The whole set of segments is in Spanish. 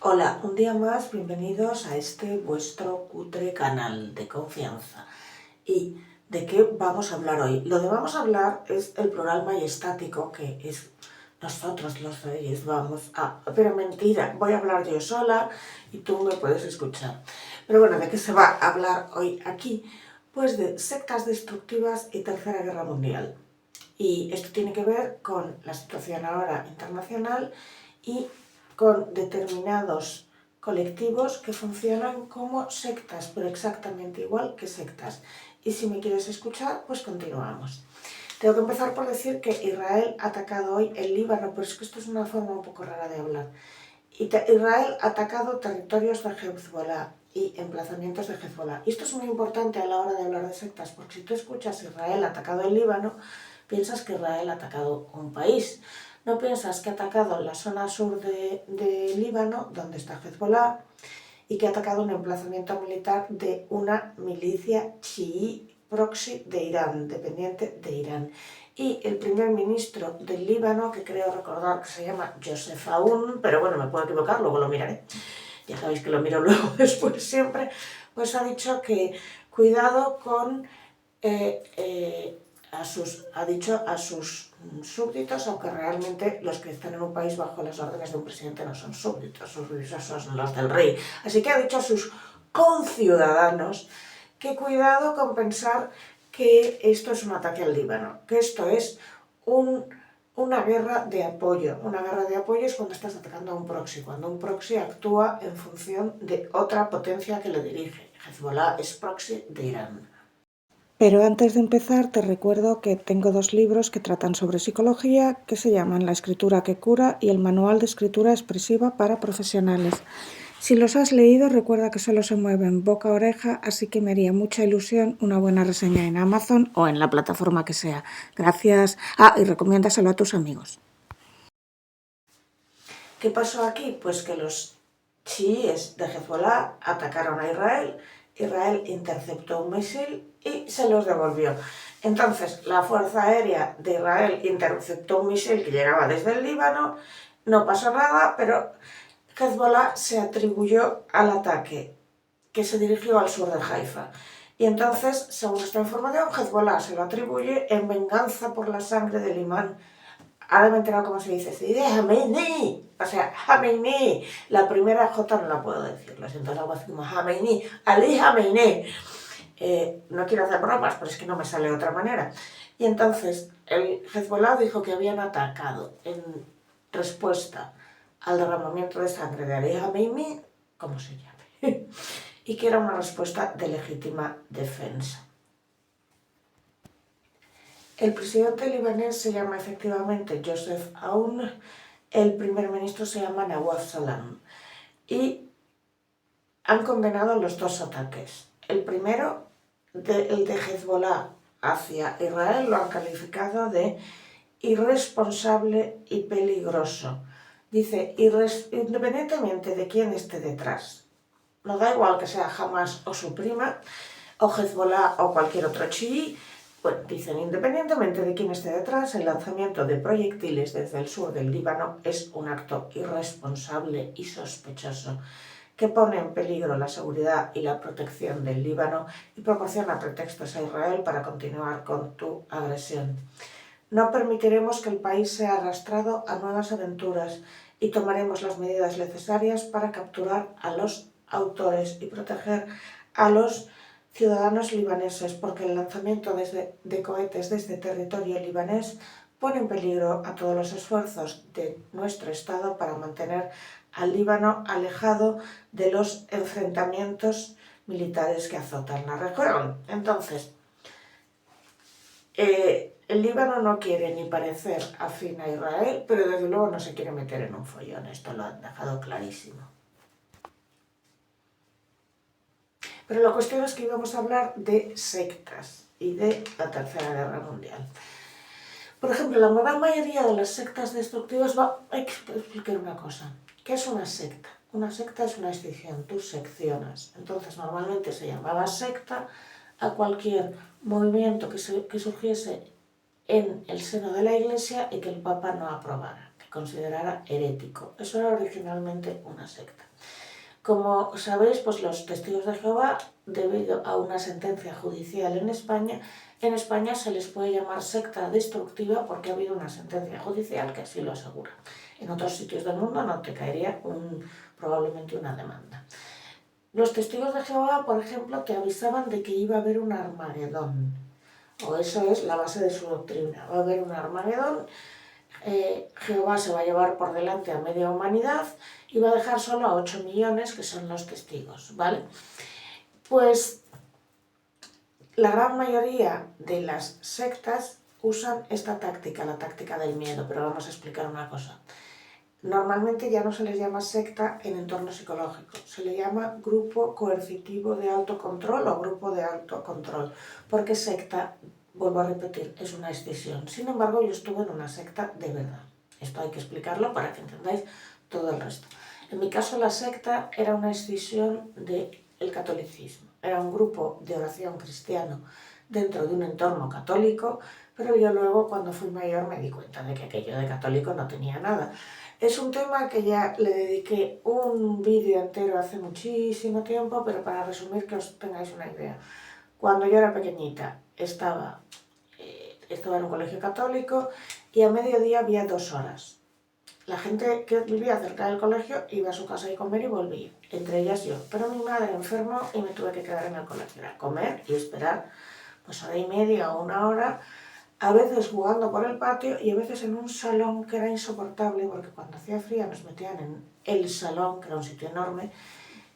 Hola, un día más, bienvenidos a este vuestro cutre canal de confianza. ¿Y de qué vamos a hablar hoy? Lo de vamos a hablar es el plural majestático, que es nosotros los reyes vamos a... Pero mentira, voy a hablar yo sola y tú me puedes escuchar. Pero bueno, ¿de qué se va a hablar hoy aquí? Pues de sectas destructivas y Tercera Guerra Mundial. Y esto tiene que ver con la situación ahora internacional y con determinados colectivos que funcionan como sectas, pero exactamente igual que sectas. Y si me quieres escuchar, pues continuamos. Tengo que empezar por decir que Israel ha atacado hoy el Líbano, pero es que esto es una forma un poco rara de hablar. Israel ha atacado territorios de Hezbollah y emplazamientos de Hezbollah. Y esto es muy importante a la hora de hablar de sectas, porque si tú escuchas Israel ha atacado el Líbano, piensas que Israel ha atacado un país. No piensas que ha atacado la zona sur de Líbano, donde está Hezbollah, y que ha atacado un emplazamiento militar de una milicia chií proxy de Irán, dependiente de Irán. Y el primer ministro del Líbano, que creo recordar que se llama Joseph Aoun, pero bueno, me puedo equivocar, luego lo miraré, ya sabéis que lo miro luego después siempre, pues ha dicho que cuidado con... ha dicho a sus súbditos, aunque realmente los que están en un país bajo las órdenes de un presidente no son súbditos, sus súbditos son los del rey. Así que ha dicho a sus conciudadanos que cuidado con pensar que esto es un ataque al Líbano, que esto es una guerra de apoyo. Una guerra de apoyo es cuando estás atacando a un proxy, cuando un proxy actúa en función de otra potencia que le dirige. Hezbollah es proxy de Irán. Pero antes de empezar te recuerdo que tengo 2 libros que tratan sobre psicología, que se llaman La escritura que cura y el Manual de escritura expresiva para profesionales. Si los has leído, recuerda que solo se mueven boca a oreja, así que me haría mucha ilusión una buena reseña en Amazon o en la plataforma que sea. Gracias. Y recomiéndaselo a tus amigos. ¿Qué pasó aquí? Pues que los chiíes de Hezbollah atacaron a Israel, Israel interceptó un misil y se los devolvió. Entonces, la Fuerza Aérea de Israel interceptó un misil que llegaba desde el Líbano, no pasó nada, pero Hezbollah se atribuyó al ataque, que se dirigió al sur de Haifa. Y entonces, según esta información, Hezbollah se lo atribuye en venganza por la sangre del imán. Ahora me he enterado cómo se dice, se dice Jamenei, o sea, Jamenei, la primera J no la puedo decir, lo siento, la voz como Jamenei, Ali Jamenei. No quiero hacer bromas, pero es que no me sale de otra manera. Y entonces, el Hezbollah dijo que habían atacado en respuesta al derramamiento de sangre de Ali Jamenei, como se llame, y que era una respuesta de legítima defensa. El presidente libanés se llama efectivamente Joseph Aoun, el primer ministro se llama Nawaf Salam y han condenado los 2 ataques. El primero, el de Hezbollah hacia Israel, lo han calificado de irresponsable y peligroso. Dice, independientemente de quién esté detrás, no da igual que sea Hamas o su prima, o Hezbollah o cualquier otro chií, bueno, dicen, independientemente de quién esté detrás, el lanzamiento de proyectiles desde el sur del Líbano es un acto irresponsable y sospechoso que pone en peligro la seguridad y la protección del Líbano y proporciona pretextos a Israel para continuar con tu agresión. No permitiremos que el país sea arrastrado a nuevas aventuras y tomaremos las medidas necesarias para capturar a los autores y proteger a los ciudadanos libaneses, porque el lanzamiento de cohetes desde territorio libanés pone en peligro a todos los esfuerzos de nuestro Estado para mantener al Líbano alejado de los enfrentamientos militares que azotan la región. Entonces, el Líbano no quiere ni parecer afín a Israel, pero desde luego no se quiere meter en un follón, esto lo han dejado clarísimo. Pero la cuestión es que íbamos a hablar de sectas y de la Tercera Guerra Mundial. Por ejemplo, la gran mayoría de las sectas destructivas hay que explicar una cosa. ¿Qué es una secta? Una secta es una extinción, tú seccionas. Entonces, normalmente se llamaba secta a cualquier movimiento que surgiese en el seno de la Iglesia y que el Papa no aprobara. que considerara herético. Eso era originalmente una secta. Como sabéis, pues los testigos de Jehová, debido a una sentencia judicial en España se les puede llamar secta destructiva porque ha habido una sentencia judicial que así lo asegura. En otros sitios del mundo no te caería probablemente una demanda. Los testigos de Jehová, por ejemplo, te avisaban de que iba a haber un Armagedón, o eso es la base de su doctrina. Va a haber un Armagedón, Jehová se va a llevar por delante a media humanidad y va a dejar solo a 8 millones, que son los testigos, ¿vale? Pues la gran mayoría de las sectas usan esta táctica, la táctica del miedo, pero vamos a explicar una cosa. Normalmente ya no se les llama secta en entorno psicológico, se le llama grupo coercitivo de autocontrol o grupo de autocontrol, porque secta, vuelvo a repetir, es una escisión. Sin embargo, yo estuve en una secta de verdad. Esto hay que explicarlo para que entendáis todo el resto. En mi caso, la secta era una escisión del catolicismo. Era un grupo de oración cristiano dentro de un entorno católico, pero yo luego, cuando fui mayor, me di cuenta de que aquello de católico no tenía nada. Es un tema que ya le dediqué un vídeo entero hace muchísimo tiempo, pero para resumir que os tengáis una idea. Cuando yo era pequeñita estaba en un colegio católico y a mediodía había 2 horas. La gente que vivía cerca del colegio iba a su casa a comer y volvía, entre ellas yo. Pero mi madre enfermó y me tuve que quedar en el colegio, era comer y esperar pues hora y media o 1 hora, a veces jugando por el patio y a veces en un salón que era insoportable porque cuando hacía frío nos metían en el salón, que era un sitio enorme,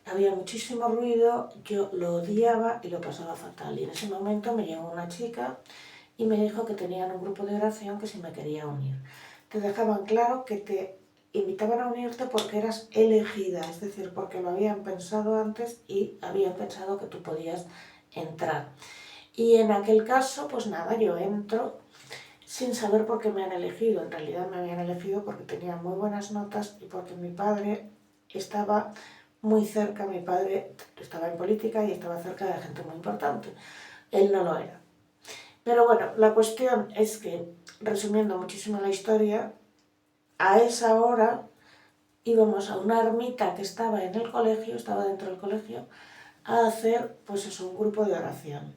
había muchísimo ruido, yo lo odiaba y lo pasaba fatal. Y en ese momento me llegó una chica y me dijo que tenían un grupo de oración que si me quería unir. Te dejaban claro que te invitaban a unirte porque eras elegida, es decir, porque lo habían pensado antes y habían pensado que tú podías entrar. Y en aquel caso, pues nada, yo entro sin saber por qué me han elegido. En realidad me habían elegido porque tenía muy buenas notas y porque mi padre estaba muy cerca, mi padre estaba en política y estaba cerca de gente muy importante. Él no lo era. Pero bueno, la cuestión es que, resumiendo muchísimo la historia, a esa hora íbamos a una ermita que estaba en el colegio, estaba dentro del colegio, a hacer, pues eso, un grupo de oración.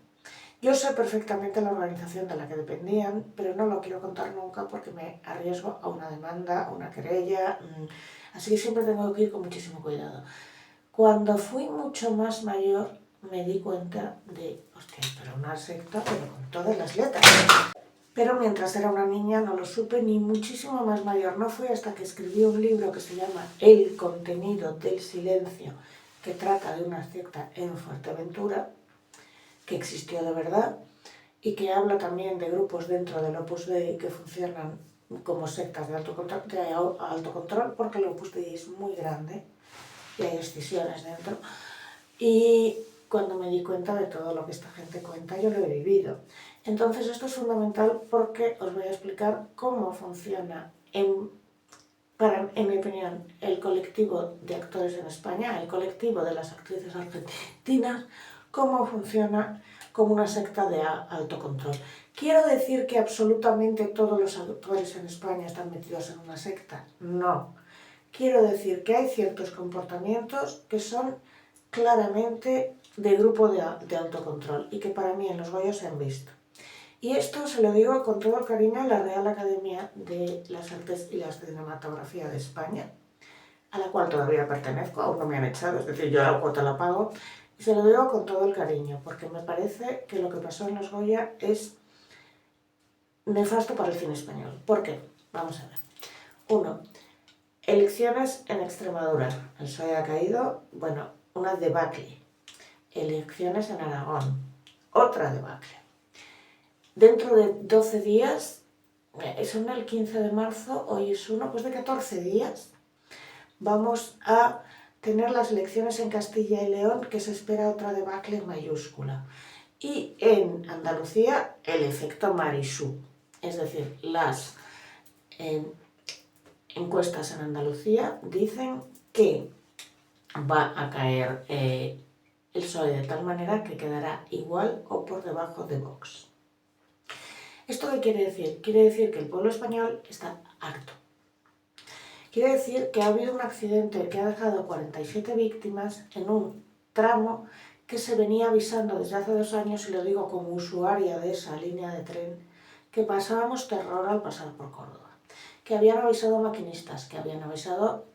Yo sé perfectamente la organización de la que dependían, pero no lo quiero contar nunca porque me arriesgo a una demanda, a una querella, así que siempre tengo que ir con muchísimo cuidado. Cuando fui mucho más mayor, me di cuenta de, hostia, esto era una secta, pero con todas las letras. Pero mientras era una niña no lo supe, ni muchísimo más mayor. No fue hasta que escribí un libro que se llama El contenido del silencio, que trata de una secta en Fuerteventura, que existió de verdad, y que habla también de grupos dentro del Opus Dei que funcionan como sectas de alto control, porque el Opus Dei es muy grande y hay escisiones dentro. Y cuando me di cuenta de todo lo que esta gente cuenta, yo lo he vivido. Entonces esto es fundamental porque os voy a explicar cómo funciona, en mi opinión, el colectivo de actores en España, el colectivo de las actrices argentinas, cómo funciona como una secta de alto control. ¿Quiero decir que absolutamente todos los actores en España están metidos en una secta? No. Quiero decir que hay ciertos comportamientos que son claramente de grupo de autocontrol y que para mí en los Goya se han visto. Y esto se lo digo con todo el cariño a la Real Academia de las Artes y la Cinematografía de España, a la cual todavía pertenezco, aún no me han echado, es decir, yo la cuota la pago, y se lo digo con todo el cariño, porque me parece que lo que pasó en los Goya es nefasto para el cine español. ¿Por qué? Vamos a ver. 1. Elecciones en Extremadura. El PSOE ha caído, bueno, una debacle. Elecciones en Aragón. Otra debacle. Dentro de 12 días, son el 15 de marzo, hoy es uno, pues de 14 días, vamos a tener las elecciones en Castilla y León, que se espera otra debacle mayúscula. Y en Andalucía, el efecto Marisú. Es decir, las encuestas en Andalucía dicen que va a caer el PSOE de tal manera que quedará igual o por debajo de Vox. ¿Esto qué quiere decir? Quiere decir que el pueblo español está harto. Quiere decir que ha habido un accidente que ha dejado 47 víctimas en un tramo que se venía avisando desde hace 2 años, y lo digo como usuaria de esa línea de tren, que pasábamos terror al pasar por Córdoba. Que habían avisado maquinistas, que habían avisado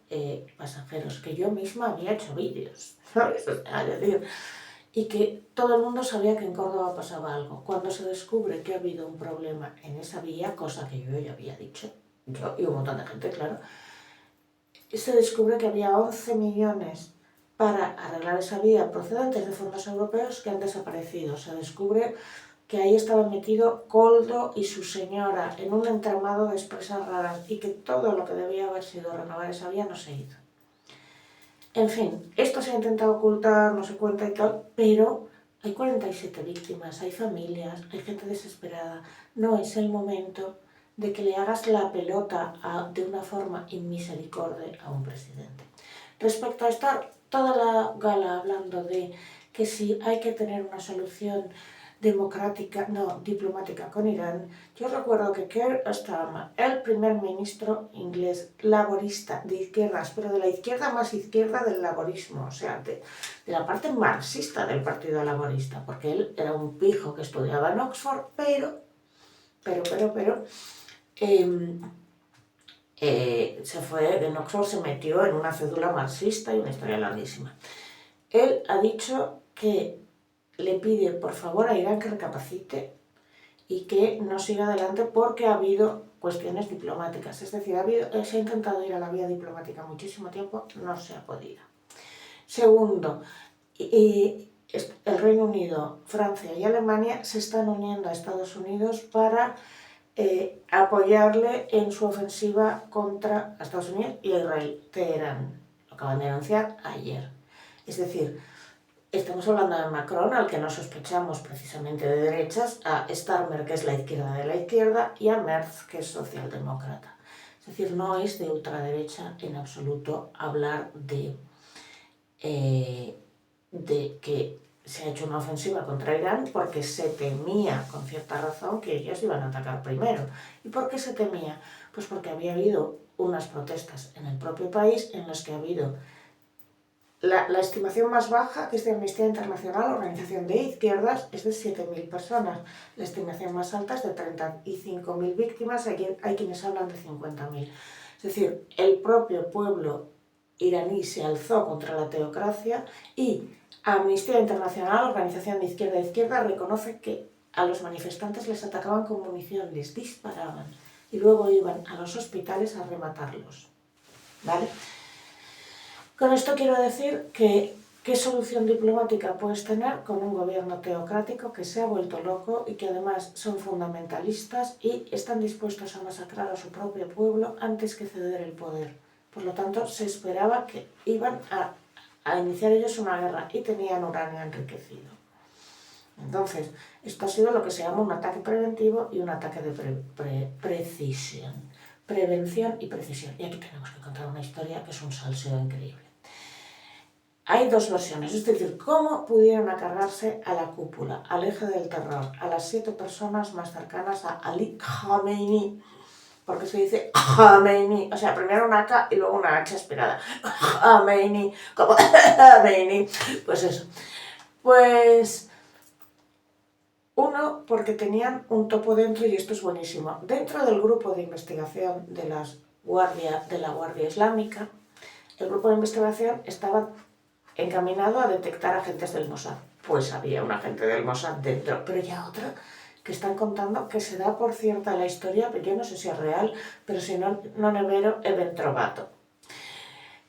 pasajeros, que yo misma había hecho vídeos, ¿sabes? Es decir, y que todo el mundo sabía que en Córdoba pasaba algo. Cuando se descubre que ha habido un problema en esa vía, cosa que yo ya había dicho, yo y un montón de gente, claro, se descubre que había 11 millones para arreglar esa vía procedentes de fondos europeos que han desaparecido. Se descubre que ahí estaba metido Coldo y su señora en un entramado de empresas raras y que todo lo que debía haber sido renovar esa vía no se hizo. En fin, esto se ha intentado ocultar, no se cuenta y tal, pero hay 47 víctimas, hay familias, hay gente desesperada. No es el momento de que le hagas la pelota de una forma inmisericordia a un presidente. Respecto a estar toda la gala hablando de que si hay que tener una solución diplomática con Irán, yo recuerdo que Keir Starmer, el primer ministro inglés laborista de izquierdas, pero de la izquierda más izquierda del laborismo, o sea, de la parte marxista del Partido Laborista, porque él era un pijo que estudiaba en Oxford, pero se fue, en Oxford se metió en una cédula marxista y una historia larguísima. Él ha dicho que le pide por favor a Irán que recapacite y que no siga adelante porque ha habido cuestiones diplomáticas. Es decir, se ha intentado ir a la vía diplomática muchísimo tiempo, no se ha podido. Segundo, el Reino Unido, Francia y Alemania se están uniendo a Estados Unidos para apoyarle en su ofensiva contra Estados Unidos y Israel. Teherán, lo acaban de anunciar ayer. Es decir, estamos hablando de Macron, al que no sospechamos precisamente de derechas, a Starmer, que es la izquierda de la izquierda, y a Merz, que es socialdemócrata. Es decir, no es de ultraderecha en absoluto hablar de que se ha hecho una ofensiva contra Irán porque se temía, con cierta razón, que ellos iban a atacar primero. ¿Y por qué se temía? Pues porque había habido unas protestas en el propio país en las que ha habido la estimación más baja, que es de Amnistía Internacional, organización de izquierdas, es de 7.000 personas. La estimación más alta es de 35.000 víctimas, hay quienes hablan de 50.000. Es decir, el propio pueblo iraní se alzó contra la teocracia y Amnistía Internacional, organización de izquierda a izquierda, reconoce que a los manifestantes les atacaban con munición, les disparaban y luego iban a los hospitales a rematarlos. ¿Vale? Con esto quiero decir que ¿qué solución diplomática puedes tener con un gobierno teocrático que se ha vuelto loco y que además son fundamentalistas y están dispuestos a masacrar a su propio pueblo antes que ceder el poder? Por lo tanto, se esperaba que iban a iniciar ellos una guerra y tenían uranio enriquecido. Entonces, esto ha sido lo que se llama un ataque preventivo y un ataque de precisión. Prevención y precisión. Y aquí tenemos que contar una historia que es un salseo increíble. Hay dos versiones, es decir, cómo pudieron cargarse a la cúpula, al eje del terror, a las 7 personas más cercanas a Ali Khamenei, porque se dice Khamenei, o sea, primero una K y luego una H aspirada. Khamenei, como Khamenei, pues eso. Pues uno, porque tenían un topo dentro, y esto es buenísimo. Dentro del grupo de investigación de la Guardia Islámica, el grupo de investigación estaba encaminado a detectar agentes del Mossad. Pues había un agente del Mossad dentro, pero ya otra que están contando que se da por cierta la historia, pero yo no sé si es real, pero si no, non è vero, è ben trovato.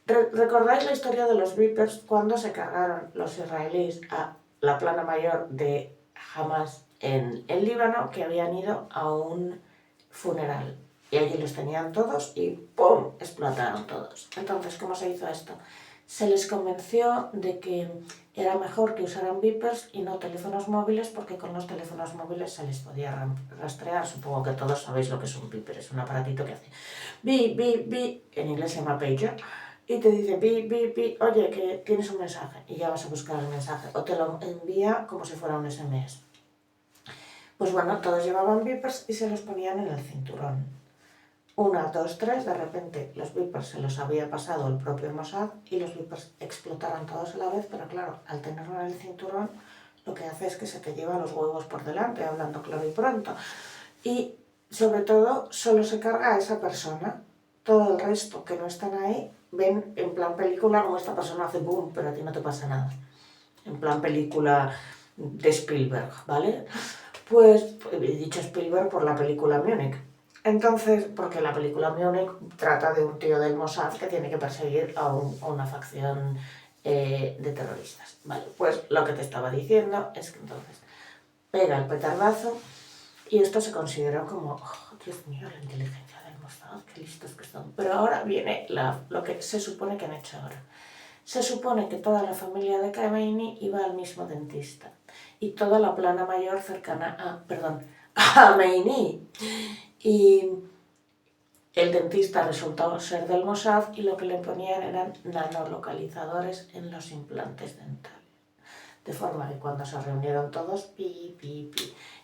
¿Recordáis la historia de los Vipers cuando se cargaron los israelíes a la plana mayor de Hamas en el Líbano, que habían ido a un funeral? Y allí los tenían todos y ¡pum!, explotaron todos. Entonces, ¿cómo se hizo esto? Se les convenció de que era mejor que usaran beepers y no teléfonos móviles, porque con los teléfonos móviles se les podía rastrear. Supongo que todos sabéis lo que es un beeper, es un aparatito que hace beep, beep, beep, en inglés se llama pager, y te dice beep, beep, beep, oye, que tienes un mensaje, y ya vas a buscar el mensaje, o te lo envía como si fuera un SMS. Pues bueno, todos llevaban beepers y se los ponían en el cinturón. 1, 2, 3, de repente los Vipers se los había pasado el propio Mossad y los Vipers explotaron todos a la vez, pero claro, al tenerlo en el cinturón, lo que hace es que se te lleva los huevos por delante, hablando claro y pronto. Y sobre todo, solo se carga a esa persona. Todo el resto que no están ahí, ven en plan película como esta persona hace boom, pero a ti no te pasa nada. En plan película de Spielberg, ¿vale? Pues he dicho Spielberg por la película Múnich. Entonces, porque la película Múnich trata de un tío del Mossad que tiene que perseguir a una facción de terroristas. Vale, pues lo que te estaba diciendo es que entonces pega el petardazo y esto se consideró como, oh, Dios mío, la inteligencia del Mossad, qué listos que son. Pero ahora viene lo que se supone que han hecho ahora. Se supone que toda la familia de Khamenei iba al mismo dentista y toda la plana mayor cercana a Khamenei. Y el dentista resultó ser del Mossad y lo que le ponían eran nanolocalizadores en los implantes dentales. De forma que cuando se reunieron todos, pi.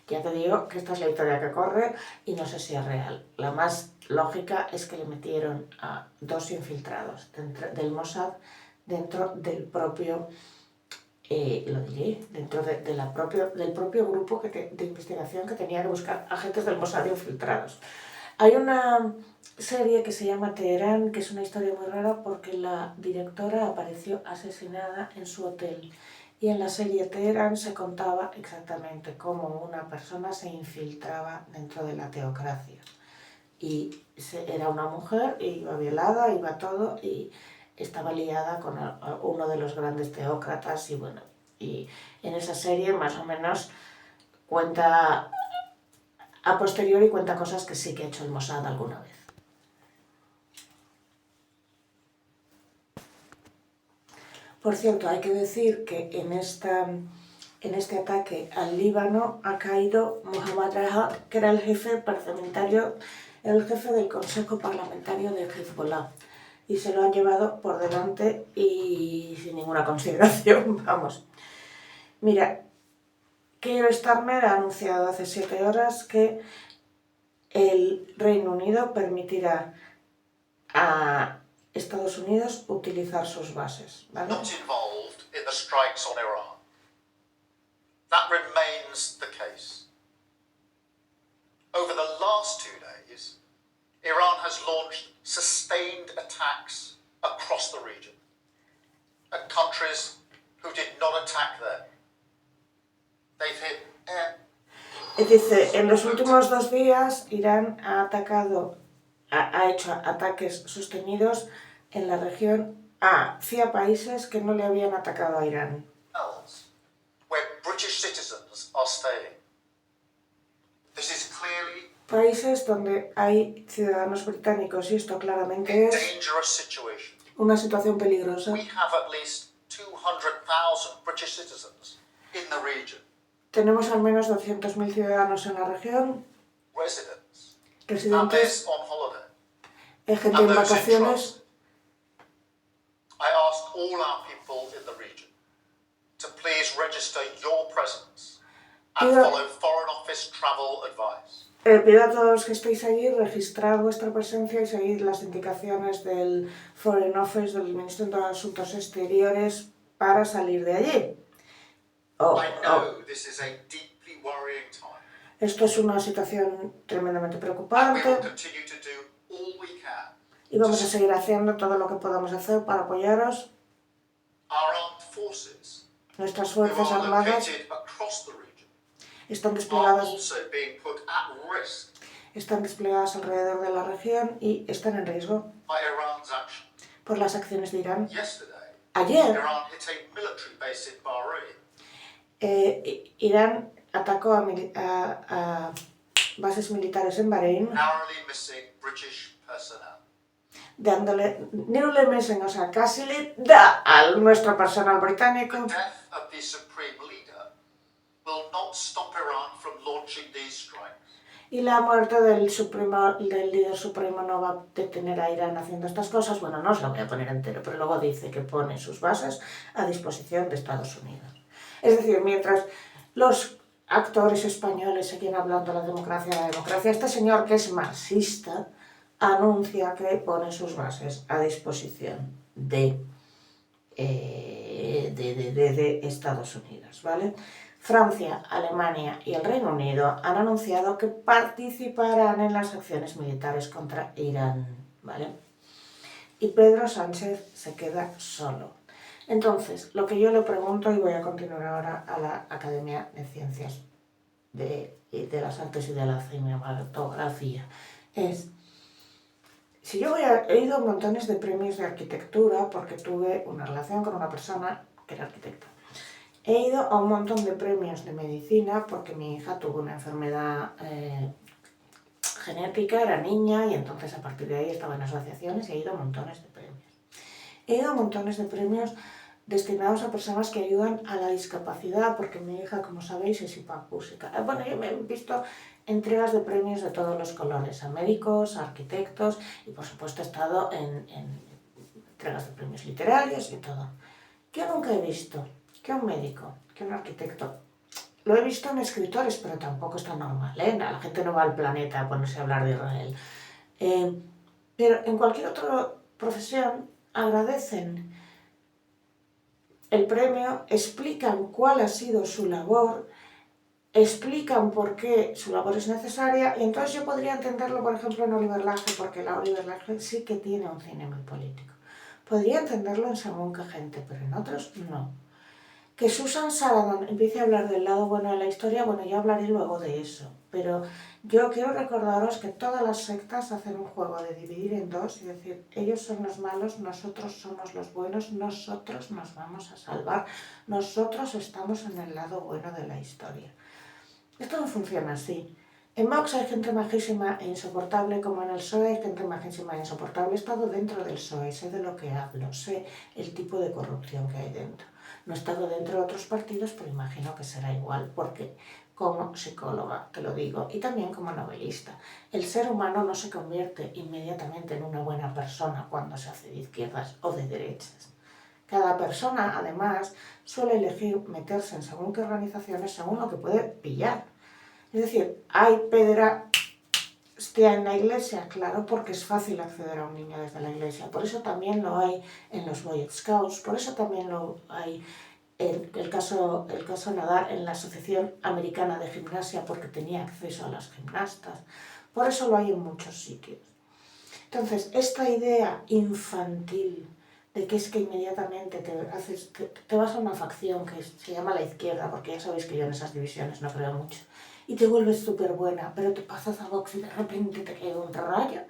Ya te digo que esta es la historia que corre y no sé si es real. La más lógica es que le metieron a 2 infiltrados del Mossad dentro del propio, del propio grupo de investigación que tenía que buscar agentes del Mossad infiltrados. Hay una serie que se llama Teherán, que es una historia muy rara porque la directora apareció asesinada en su hotel. Y en la serie Teherán se contaba exactamente cómo una persona se infiltraba dentro de la teocracia. Y era una mujer, iba violada, iba todo, y estaba liada con uno de los grandes teócratas. Y bueno, y en esa serie más o menos cuenta, a posteriori cuenta cosas que sí que ha hecho el Mossad alguna vez. Por cierto, hay que decir que en este ataque al Líbano ha caído Mohammad Rajab, que era el jefe del Consejo Parlamentario de Hezbollah. Y se lo han llevado por delante y sin ninguna consideración, vamos. Mira, Keir Starmer ha anunciado hace 7 horas que el Reino Unido permitirá a Estados Unidos utilizar sus bases, ¿vale? Not involved in the strikes on Iran. That remains the case. Over the last 2 days, Iran has launched sustained attacks across the region at countries who did not attack them. They've hit air. Dice, en los últimos 2 días Irán ha hecho ataques sostenidos en la región hacia países que no le habían atacado a Irán. Where British citizens are staying. This is clearly Países donde hay ciudadanos británicos y esto claramente es una situación peligrosa. We have at least 200,000 British citizens in the region. Tenemos al menos 200.000 ciudadanos en la región, residentes, on holiday. Gente en vacaciones. I ask all our people in the region to please register your presence and follow Foreign Office travel advice. Pido a todos los que estéis allí registrar vuestra presencia y seguir las indicaciones del Foreign Office, del Ministerio de Asuntos Exteriores, para salir de allí. This is a deeply worrying time. Esto es una situación tremendamente preocupante. And we will continue to do all we can. Y vamos a seguir haciendo todo lo que podamos hacer para apoyaros. Our armed forces, nuestras fuerzas armadas están desplegadas alrededor de la región y están en riesgo por las acciones de Irán. Ayer, Irán atacó a bases militares en Bahrein, dándole, o sea, casi le da a nuestro personal británico. Y la muerte del líder supremo no va a detener a Irán haciendo estas cosas. Bueno, no os lo voy a poner entero, pero luego dice que pone sus bases a disposición de Estados Unidos. Es decir, mientras los actores españoles siguen hablando de la democracia, este señor que es marxista, anuncia que pone sus bases a disposición de Estados Unidos, ¿vale? Francia, Alemania y el Reino Unido han anunciado que participarán en las acciones militares contra Irán, ¿vale? Y Pedro Sánchez se queda solo. Entonces, lo que yo le pregunto, y voy a continuar ahora a la Academia de Ciencias de las Artes y de la Cinematografía, es, si yo he ido a montones de premios de arquitectura porque tuve una relación con una persona que era arquitecta. He ido a un montón de premios de medicina porque mi hija tuvo una enfermedad genética, era niña y entonces a partir de ahí estaba en asociaciones y he ido a montones de premios. He ido a montones de premios destinados a personas que ayudan a la discapacidad, porque mi hija, como sabéis, es hipacúsica. Bueno, yo me he visto entregas de premios de todos los colores, a médicos, a arquitectos, y por supuesto he estado en entregas de premios literarios y todo. Yo nunca he visto que un médico, que un arquitecto, lo he visto en escritores, pero tampoco es tan normal, ¿eh? La gente no va al planeta a ponerse a hablar de Israel. Pero en cualquier otra profesión agradecen el premio, explican cuál ha sido su labor, explican por qué su labor es necesaria, y entonces yo podría entenderlo, por ejemplo, en Oliver Laje, porque la Oliver Laje sí que tiene un cine muy político. Podría entenderlo en según qué gente, pero en otros no. Que Susan Sarandon empiece a hablar del lado bueno de la historia, bueno, ya hablaré luego de eso, pero yo quiero recordaros que todas las sectas hacen un juego de dividir en dos y decir, ellos son los malos, nosotros somos los buenos, nosotros nos vamos a salvar, nosotros estamos en el lado bueno de la historia. Esto no funciona así. En Vox hay gente majísima e insoportable, como en el PSOE hay gente majísima e insoportable. He estado dentro del PSOE, sé de lo que hablo, sé el tipo de corrupción que hay dentro. No he estado dentro de otros partidos, pero imagino que será igual, porque como psicóloga, te lo digo, y también como novelista, el ser humano no se convierte inmediatamente en una buena persona cuando se hace de izquierdas o de derechas. Cada persona, además, suele elegir meterse en según qué organizaciones según lo que puede pillar. Es decir, hay pederastia en la iglesia, claro, porque es fácil acceder a un niño desde la iglesia. Por eso también lo hay en los Boy Scouts, por eso también lo hay en el caso Nadal en la Asociación Americana de Gimnasia, porque tenía acceso a las gimnastas. Por eso lo hay en muchos sitios. Entonces, esta idea infantil de que es que inmediatamente te vas a una facción que se llama la izquierda, porque ya sabéis que yo en esas divisiones no creo mucho, y te vuelves súper buena, pero te pasas a Vox y de repente te cae un rayo.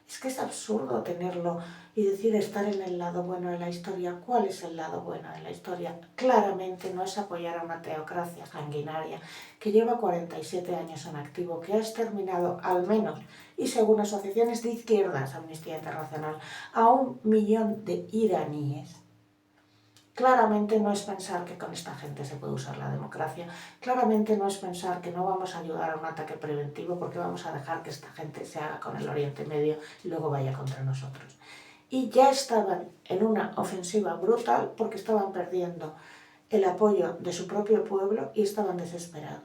Es que es absurdo tenerlo y decir estar en el lado bueno de la historia. ¿Cuál es el lado bueno de la historia? Claramente no es apoyar a una teocracia sanguinaria que lleva 47 años en activo, que ha exterminado al menos, y según asociaciones de izquierdas, Amnistía Internacional, a 1 millón de iraníes. Claramente no es pensar que con esta gente se puede usar la democracia, claramente no es pensar que no vamos a ayudar a un ataque preventivo porque vamos a dejar que esta gente se haga con el Oriente Medio y luego vaya contra nosotros. Y ya estaban en una ofensiva brutal porque estaban perdiendo el apoyo de su propio pueblo y estaban desesperados.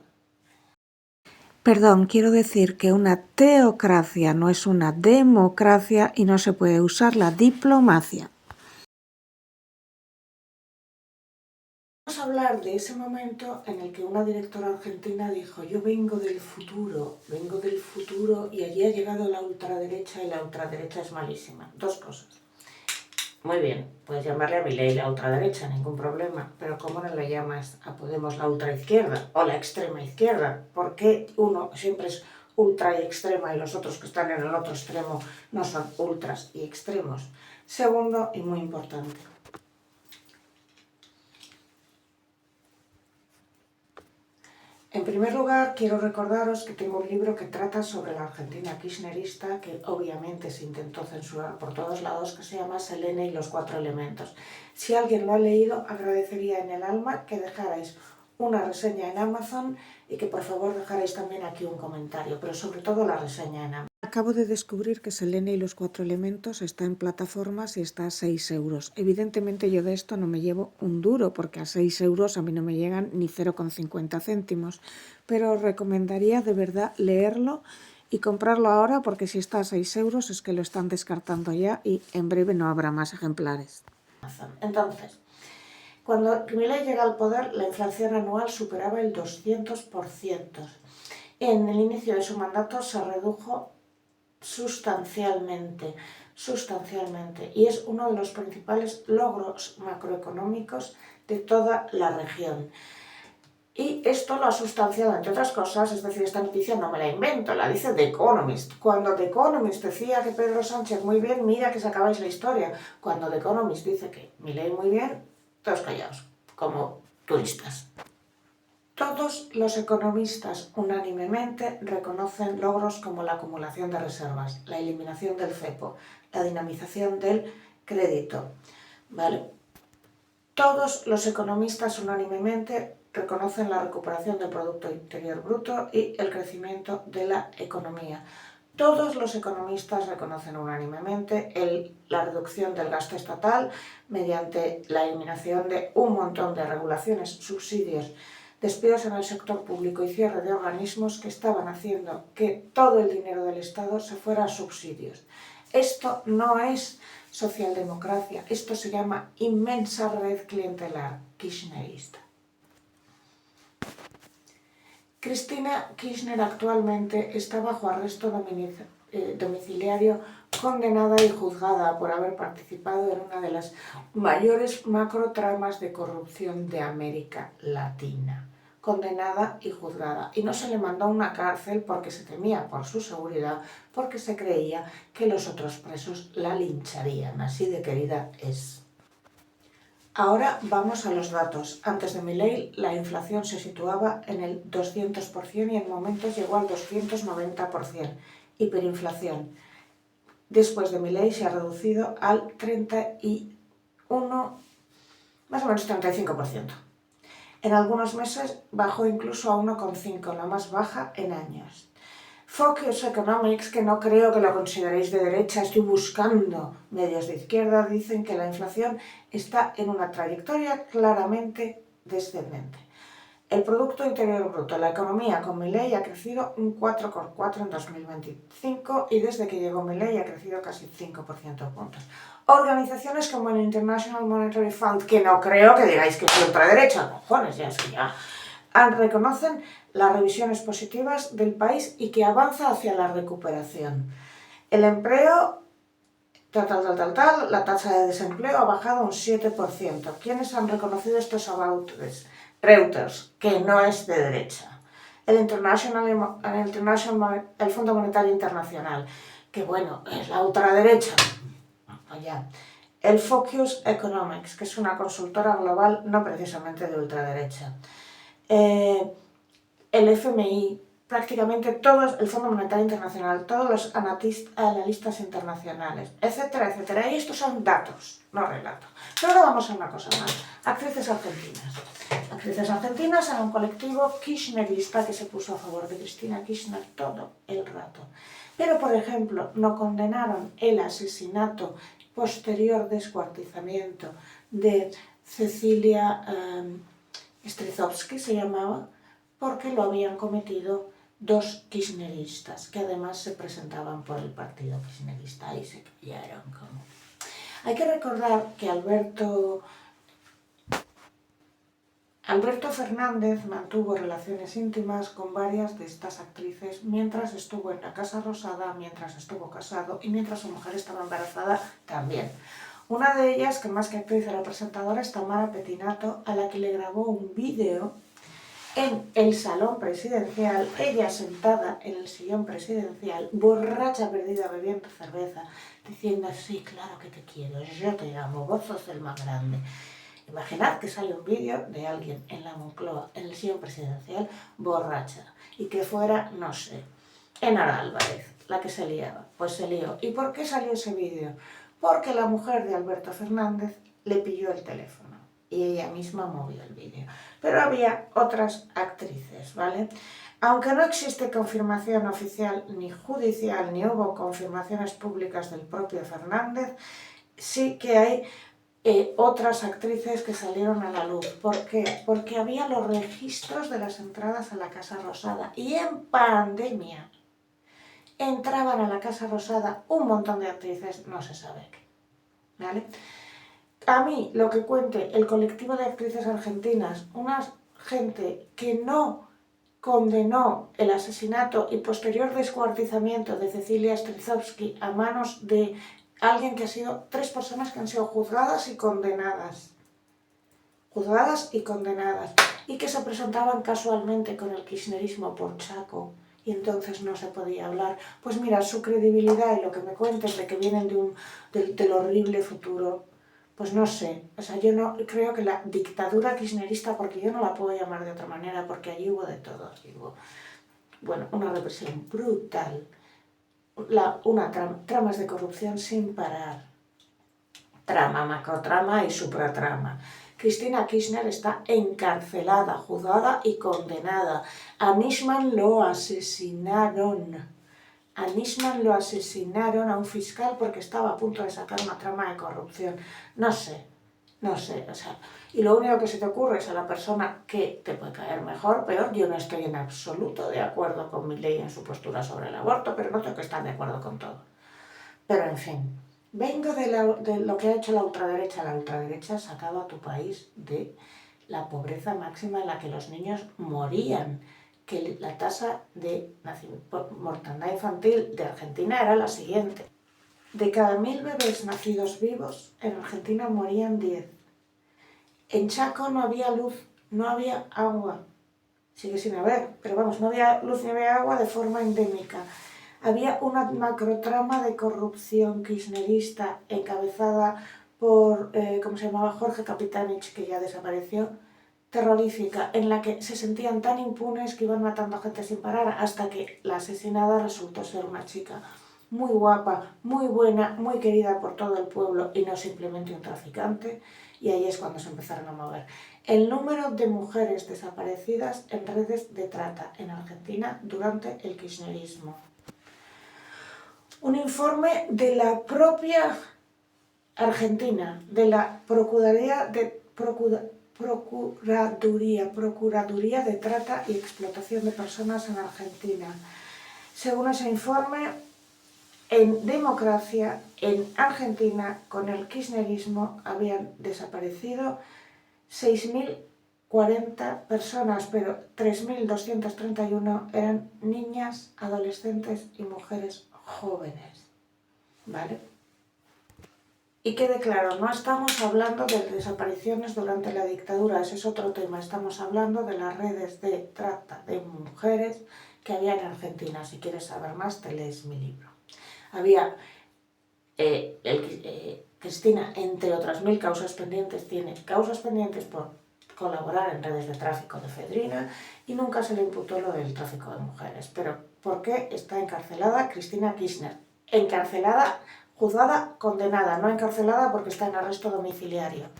Perdón, quiero decir que una teocracia no es una democracia y no se puede usar la diplomacia. Vamos a hablar de ese momento en el que una directora argentina dijo, yo vengo del futuro y allí ha llegado la ultraderecha y la ultraderecha es malísima. Dos cosas. Muy bien, puedes llamarle a Milei la ultraderecha, ningún problema, pero ¿cómo no le llamas a Podemos la ultraizquierda o la extrema izquierda? ¿Por qué uno siempre es ultra y extrema y los otros que están en el otro extremo no son ultras y extremos? Segundo, y muy importante, en primer lugar, quiero recordaros que tengo un libro que trata sobre la Argentina kirchnerista, que obviamente se intentó censurar por todos lados, que se llama Selene y los 4 elementos. Si alguien lo ha leído, agradecería en el alma que dejarais una reseña en Amazon y que por favor dejarais también aquí un comentario, pero sobre todo la reseña en Amazon. Acabo de descubrir que Selene y los 4 elementos está en plataformas y está a 6 euros. Evidentemente yo de esto no me llevo un duro, porque a 6 euros a mí no me llegan ni 0,50 céntimos, pero os recomendaría de verdad leerlo y comprarlo ahora porque si está a 6 euros es que lo están descartando ya y en breve no habrá más ejemplares. Entonces, cuando Milei llega al poder, la inflación anual superaba el 200%. En el inicio de su mandato se redujo sustancialmente, y es uno de los principales logros macroeconómicos de toda la región. Y esto lo ha sustanciado, entre otras cosas, es decir, esta noticia no me la invento, la dice The Economist. Cuando The Economist decía que Pedro Sánchez muy bien, mira que sacabais la historia. Cuando The Economist dice que Milei muy bien, todos callados, como turistas. Todos los economistas unánimemente reconocen logros como la acumulación de reservas, la eliminación del cepo, la dinamización del crédito, ¿vale? Todos los economistas unánimemente reconocen la recuperación del Producto Interior Bruto y el crecimiento de la economía. Todos los economistas reconocen unánimemente la reducción del gasto estatal mediante la eliminación de un montón de regulaciones, subsidios, despidos en el sector público y cierre de organismos que estaban haciendo que todo el dinero del Estado se fuera a subsidios. Esto no es socialdemocracia, esto se llama inmensa red clientelar kirchnerista. Cristina Kirchner actualmente está bajo arresto domiciliario, condenada y juzgada por haber participado en una de las mayores macrotramas de corrupción de América Latina. Condenada y juzgada. Y no se le mandó a una cárcel porque se temía por su seguridad, porque se creía que los otros presos la lincharían. Así de querida es. Ahora vamos a los datos. Antes de Milei, la inflación se situaba en el 200% y en momentos llegó al 290%. Hiperinflación. Después de Milei se ha reducido al 31, más o menos 35%. En algunos meses bajó incluso a 1,5, la más baja en años. Focus Economics, que no creo que lo consideréis de derecha, estoy buscando medios de izquierda, dicen que la inflación está en una trayectoria claramente descendente. El Producto Interior Bruto, la economía con Milei ha crecido un 4,4 en 2025 y desde que llegó Milei ha crecido casi 5% puntos. Organizaciones como el International Monetary Fund, que no creo que digáis que es ultraderecha, cojones, ya es que ya reconocen las revisiones positivas del país y que avanza hacia la recuperación. El empleo, la tasa de desempleo ha bajado un 7%. ¿Quiénes han reconocido estos avances? Reuters, que no es de derecha. El Fondo Monetario Internacional, que bueno, es la ultraderecha. Allá. El Focus Economics, que es una consultora global no precisamente de ultraderecha. El FMI, prácticamente todos, el Fondo Monetario Internacional, todos los analistas internacionales, etcétera, etcétera. Y estos son datos, no relatos. Pero ahora vamos a una cosa más. Actrices argentinas. Actrices argentinas era un colectivo kirchnerista que se puso a favor de Cristina Kirchner todo el rato. Pero, por ejemplo, no condenaron el asesinato posterior descuartizamiento de Cecilia Strizowski, se llamaba, porque lo habían cometido dos kirchneristas, que además se presentaban por el partido kirchnerista y se callaron como... Hay que recordar que Alberto Fernández mantuvo relaciones íntimas con varias de estas actrices mientras estuvo en la Casa Rosada, mientras estuvo casado y mientras su mujer estaba embarazada también. Una de ellas, que más que actriz era presentadora, es Tamara Pettinato, a la que le grabó un vídeo en el salón presidencial, ella sentada en el sillón presidencial, borracha perdida bebiendo cerveza, diciendo, sí, claro que te quiero, yo te amo, vos sos el más grande. Imaginad que sale un vídeo de alguien en la Moncloa, en el sillón presidencial, borracha, y que fuera, no sé, Enara Álvarez, la que se liaba. Pues se lió. ¿Y por qué salió ese vídeo? Porque la mujer de Alberto Fernández le pilló el teléfono y ella misma movió el vídeo. Pero había otras actrices, ¿vale? Aunque no existe confirmación oficial ni judicial, ni hubo confirmaciones públicas del propio Fernández, sí que hay otras actrices que salieron a la luz. ¿Por qué? Porque había los registros de las entradas a la Casa Rosada y en pandemia entraban a la Casa Rosada un montón de actrices, no se sabe qué, ¿vale? A mí, lo que cuente el colectivo de actrices argentinas, una gente que no condenó el asesinato y posterior descuartizamiento de Cecilia Strizowski a manos de alguien que ha sido, 3 personas que han sido juzgadas y condenadas, y que se presentaban casualmente con el kirchnerismo por Chaco, y entonces no se podía hablar. Pues mira, su credibilidad y lo que me cuenten de que vienen del horrible futuro, pues no sé, o sea, yo no creo que la dictadura kirchnerista, porque yo no la puedo llamar de otra manera, porque allí hubo de todo, hubo, bueno, una represión brutal, tramas de corrupción sin parar, trama, macrotrama y supratrama. Cristina Kirchner está encarcelada, juzgada y condenada. A Nisman lo asesinaron. A Nisman lo asesinaron, a un fiscal, porque estaba a punto de sacar una trama de corrupción. No sé, o sea, y lo único que se te ocurre es a la persona que te puede caer mejor, peor. Yo no estoy en absoluto de acuerdo con Milei en su postura sobre el aborto, pero no tengo que estar de acuerdo con todo. Pero en fin, vengo de lo que ha hecho la ultraderecha. La ultraderecha ha sacado a tu país de la pobreza máxima en la que los niños morían, que la tasa de mortandad infantil de Argentina era la siguiente. De cada 1000 bebés nacidos vivos, en Argentina morían 10. En Chaco no había luz, no había agua. Sigue sin haber, pero vamos, no había luz ni había agua de forma endémica. Había una macrotrama de corrupción kirchnerista encabezada por, ¿cómo se llamaba? Jorge Kapitanich, que ya desapareció, terrorífica, en la que se sentían tan impunes que iban matando a gente sin parar, hasta que la asesinada resultó ser una chica muy guapa, muy buena, muy querida por todo el pueblo y no simplemente un traficante, y ahí es cuando se empezaron a mover. El número de mujeres desaparecidas en redes de trata en Argentina durante el kirchnerismo. Un informe de la propia Argentina, de la Procuraduría de Trata y Explotación de Personas en Argentina. Según ese informe, en democracia, en Argentina, con el kirchnerismo, habían desaparecido 6.040 personas, pero 3.231 eran niñas, adolescentes y mujeres jóvenes, ¿vale? Y quede claro, no estamos hablando de desapariciones durante la dictadura, ese es otro tema, estamos hablando de las redes de trata de mujeres que había en Argentina. Si quieres saber más, te lees mi libro. Había, Cristina, entre otras 1000 causas pendientes, tiene causas pendientes por colaborar en redes de tráfico de efedrina y nunca se le imputó lo del tráfico de mujeres. Pero, ¿por qué está encarcelada Cristina Kirchner? Encarcelada, juzgada, condenada, no encarcelada porque está en arresto domiciliario.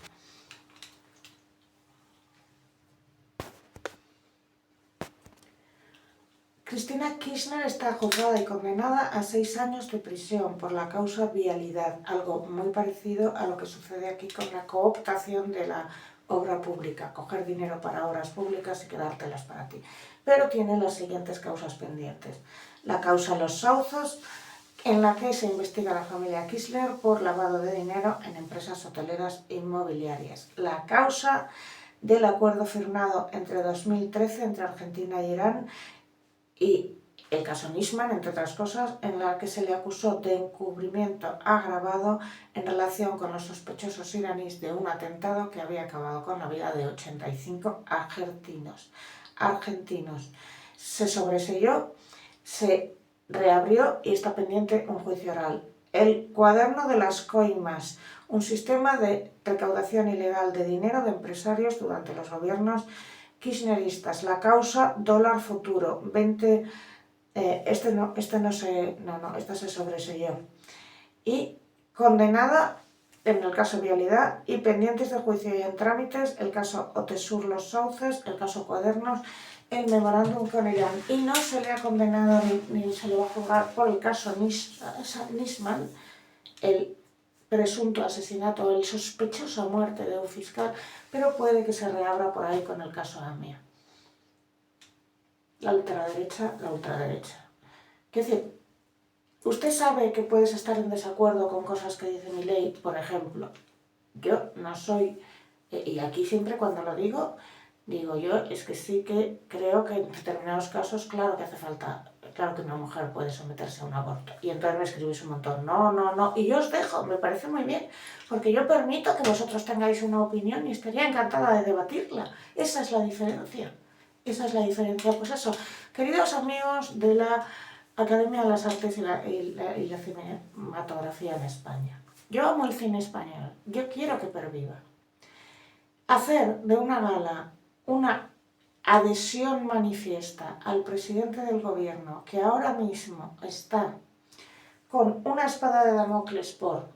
Cristina Kirchner está juzgada y condenada a 6 años de prisión por la causa vialidad, algo muy parecido a lo que sucede aquí con la cooptación de la obra pública, coger dinero para obras públicas y quedártelas para ti. Pero tiene las siguientes causas pendientes. La causa Los Sauzos, en la que se investiga a la familia Kirchner por lavado de dinero en empresas hoteleras e inmobiliarias. La causa del acuerdo firmado entre 2013 entre Argentina y Irán, y el caso Nisman, entre otras cosas, en la que se le acusó de encubrimiento agravado en relación con los sospechosos iraníes de un atentado que había acabado con la vida de 85 argentinos. Se sobreseyó, se reabrió y está pendiente un juicio oral. El cuaderno de las coimas, un sistema de recaudación ilegal de dinero de empresarios durante los gobiernos kirchneristas. La causa dólar futuro, 20, esta se sobreseyó. Y condenada en el caso Vialidad y pendientes de juicio y en trámites el caso Otesur Los Sauces, el caso Cuadernos, el memorándum con Irán. Y no se le ha condenado ni se le va a juzgar por el caso Nisman, el presunto asesinato, el sospechosa muerte de un fiscal, pero puede que se reabra por ahí con el caso AMIA. La ultraderecha. Quiero decir, Usted sabe que puedes estar en desacuerdo con cosas que dice mi ley, por ejemplo. Yo no soy, y aquí siempre cuando lo digo yo, es que sí que creo que en determinados casos, claro que hace falta, claro que una mujer puede someterse a un aborto. Y entonces me escribís un montón, no, y yo os dejo, me parece muy bien, porque yo permito que vosotros tengáis una opinión y estaría encantada de debatirla. Esa es la diferencia. Esa es la diferencia. Pues eso, queridos amigos de la Academia de las Artes y la Cinematografía en España. Yo amo el cine español, yo quiero que perviva. Hacer de una gala una adhesión manifiesta al presidente del gobierno, que ahora mismo está con una espada de Damocles por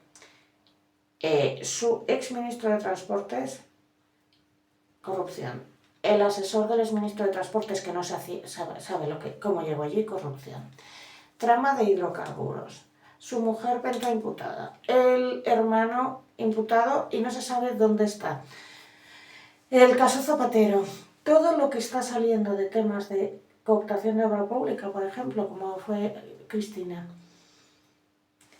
su exministro de Transportes, corrupción. El asesor del exministro de Transportes, que no sabe cómo llegó allí, corrupción. Trama de hidrocarburos. Su mujer imputada. El hermano imputado y no se sabe dónde está. El caso Zapatero. Todo lo que está saliendo de temas de cooptación de obra pública, por ejemplo, como fue Cristina.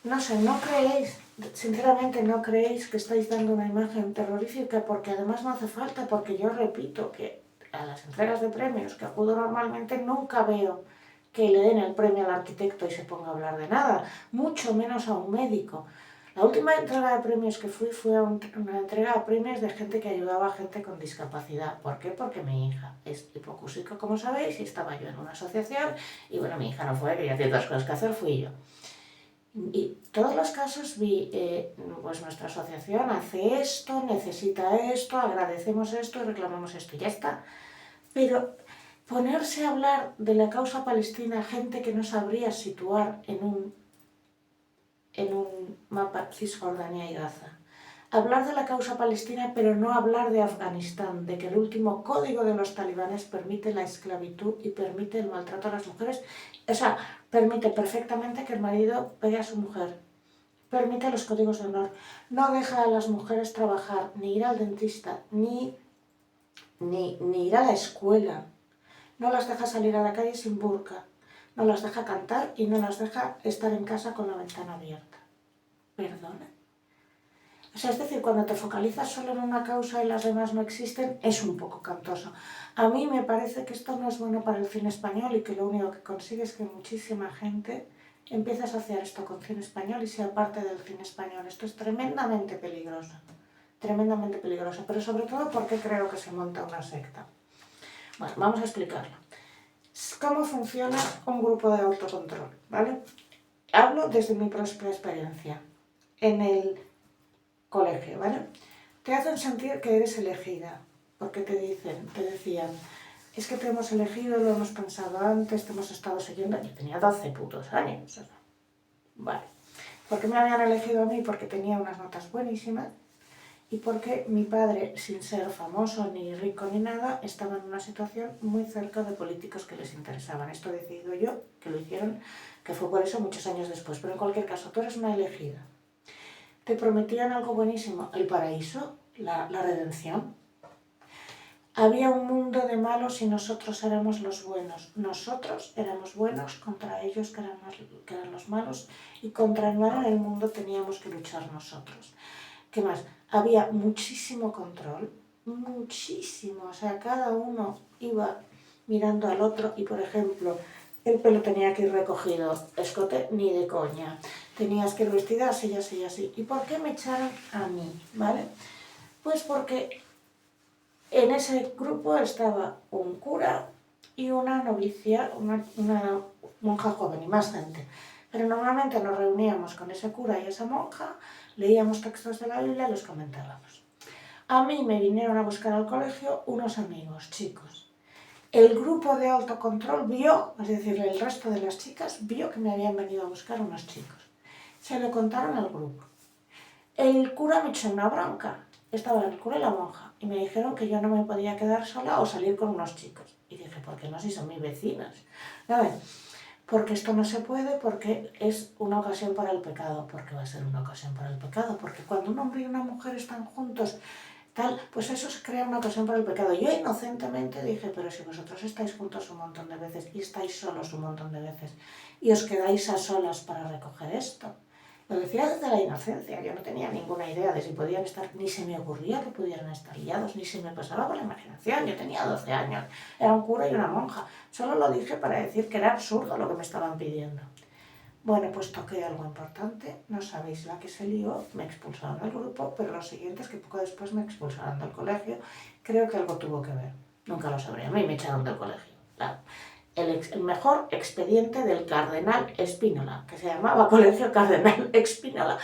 No sé, ¿no creéis, sinceramente no creéis que estáis dando una imagen terrorífica? Porque además no hace falta, porque yo repito que a las entregas de premios que acudo normalmente nunca veo que le den el premio al arquitecto y se ponga a hablar de nada, mucho menos a un médico. La última entrega de premios que fue una entrega de premios de gente que ayudaba a gente con discapacidad. ¿Por qué? Porque mi hija es hipocúsica, como sabéis, y estaba yo en una asociación, y bueno, mi hija no fue, que ya tiene otras cosas que hacer, fui yo. Y todos los casos vi, pues nuestra asociación hace esto, necesita esto, agradecemos esto y reclamamos esto, y ya está. Pero ponerse a hablar de la causa palestina, gente que no sabría situar en un mapa Cisjordania y Gaza. Hablar de la causa palestina, pero no hablar de Afganistán, de que el último código de los talibanes permite la esclavitud y permite el maltrato a las mujeres. O sea, permite perfectamente que el marido pegue a su mujer. Permite los códigos de honor. No deja a las mujeres trabajar, ni ir al dentista, ni ir a la escuela. No las deja salir a la calle sin burka. No las deja cantar y no las deja estar en casa con la ventana abierta. ¿Perdona? O sea, es decir, cuando te focalizas solo en una causa y las demás no existen, es un poco cantoso. A mí me parece que esto no es bueno para el cine español y que lo único que consigue es que muchísima gente empiece a asociar esto con cine español y sea parte del cine español. Esto es tremendamente peligroso, pero sobre todo porque creo que se monta una secta. Bueno, vamos a explicarlo. ¿Cómo funciona un grupo de autocontrol? ¿Vale? Hablo desde mi propia experiencia. En el colegio, ¿vale? Te hacen sentir que eres elegida, porque te decían, es que te hemos elegido, lo hemos pensado antes, te hemos estado siguiendo. Yo tenía 12 putos años. Vale. ¿Por qué me habían elegido a mí? Porque tenía unas notas buenísimas y porque mi padre, sin ser famoso, ni rico, ni nada, estaba en una situación muy cerca de políticos que les interesaban. Esto he decidido yo, que lo hicieron, que fue por eso muchos años después. Pero en cualquier caso, tú eres una elegida. Te prometían algo buenísimo, el paraíso, la redención. Había un mundo de malos y nosotros éramos los buenos. Nosotros éramos buenos contra ellos que eran los malos y contra el mal en el mundo teníamos que luchar nosotros. ¿Qué más? Había muchísimo control, muchísimo. O sea, cada uno iba mirando al otro y, por ejemplo, el pelo tenía que ir recogido, escote ni de coña. Tenías que ir vestida así y así y así. ¿Y por qué me echaron a mí? ¿Vale? Pues porque en ese grupo estaba un cura y una novicia, una monja joven y más gente. Pero normalmente nos reuníamos con ese cura y esa monja, leíamos textos de la Biblia y los comentábamos. A mí me vinieron a buscar al colegio unos amigos, chicos. El grupo de autocontrol vio, es decir, el resto de las chicas, vio que me habían venido a buscar unos chicos. Se lo contaron al grupo. El cura me echó una bronca. Estaba el cura y la monja. Y me dijeron que yo no me podía quedar sola o salir con unos chicos. Y dije, ¿por qué no? Si son mis vecinas. A ver, porque esto no se puede, porque es una ocasión para el pecado. ¿Por qué va a ser una ocasión para el pecado? Porque cuando un hombre y una mujer están juntos tal, pues eso se crea una ocasión para el pecado. Yo inocentemente dije, pero si vosotros estáis juntos un montón de veces y estáis solos un montón de veces y os quedáis a solas para recoger esto. Lo decía desde la inocencia, yo no tenía ninguna idea de si podían estar, ni se me ocurría que pudieran estar liados, ni se me pasaba por la imaginación, yo tenía 12 años, era un cura y una monja, solo lo dije para decir que era absurdo lo que me estaban pidiendo. Bueno, pues toqué algo importante, no sabéis la que se lió, me expulsaron del grupo, pero lo siguiente es que poco después me expulsaron del colegio, creo que algo tuvo que ver, nunca lo sabré, a mí me echaron del colegio. El mejor expediente del cardenal Spínola, que se llamaba Colegio Cardenal Spínola,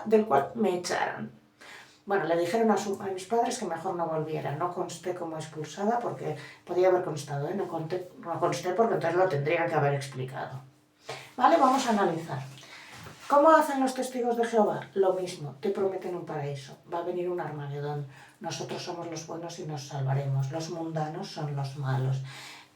del cual me echaron. Bueno, le dijeron a mis padres que mejor no volviera. No consté como expulsada porque podía haber constado, ¿eh? No consté porque entonces lo tendrían que haber explicado. Vale, vamos a analizar. ¿Cómo hacen los testigos de Jehová? Lo mismo, te prometen un paraíso, va a venir un Armagedón, nosotros somos los buenos y nos salvaremos, los mundanos son los malos.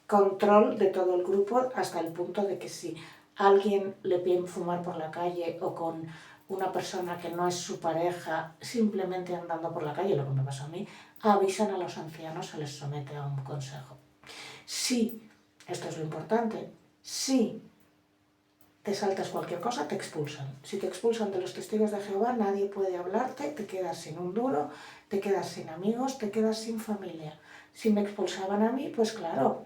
Control de todo el grupo hasta el punto de que si alguien le piden fumar por la calle o con una persona que no es su pareja, simplemente andando por la calle, lo que me pasa a mí, avisan a los ancianos, se les somete a un consejo. Si, esto es lo importante, si te saltas cualquier cosa, te expulsan. Si te expulsan de los testigos de Jehová, nadie puede hablarte, te quedas sin un duro, te quedas sin amigos, te quedas sin familia. Si me expulsaban a mí, pues claro,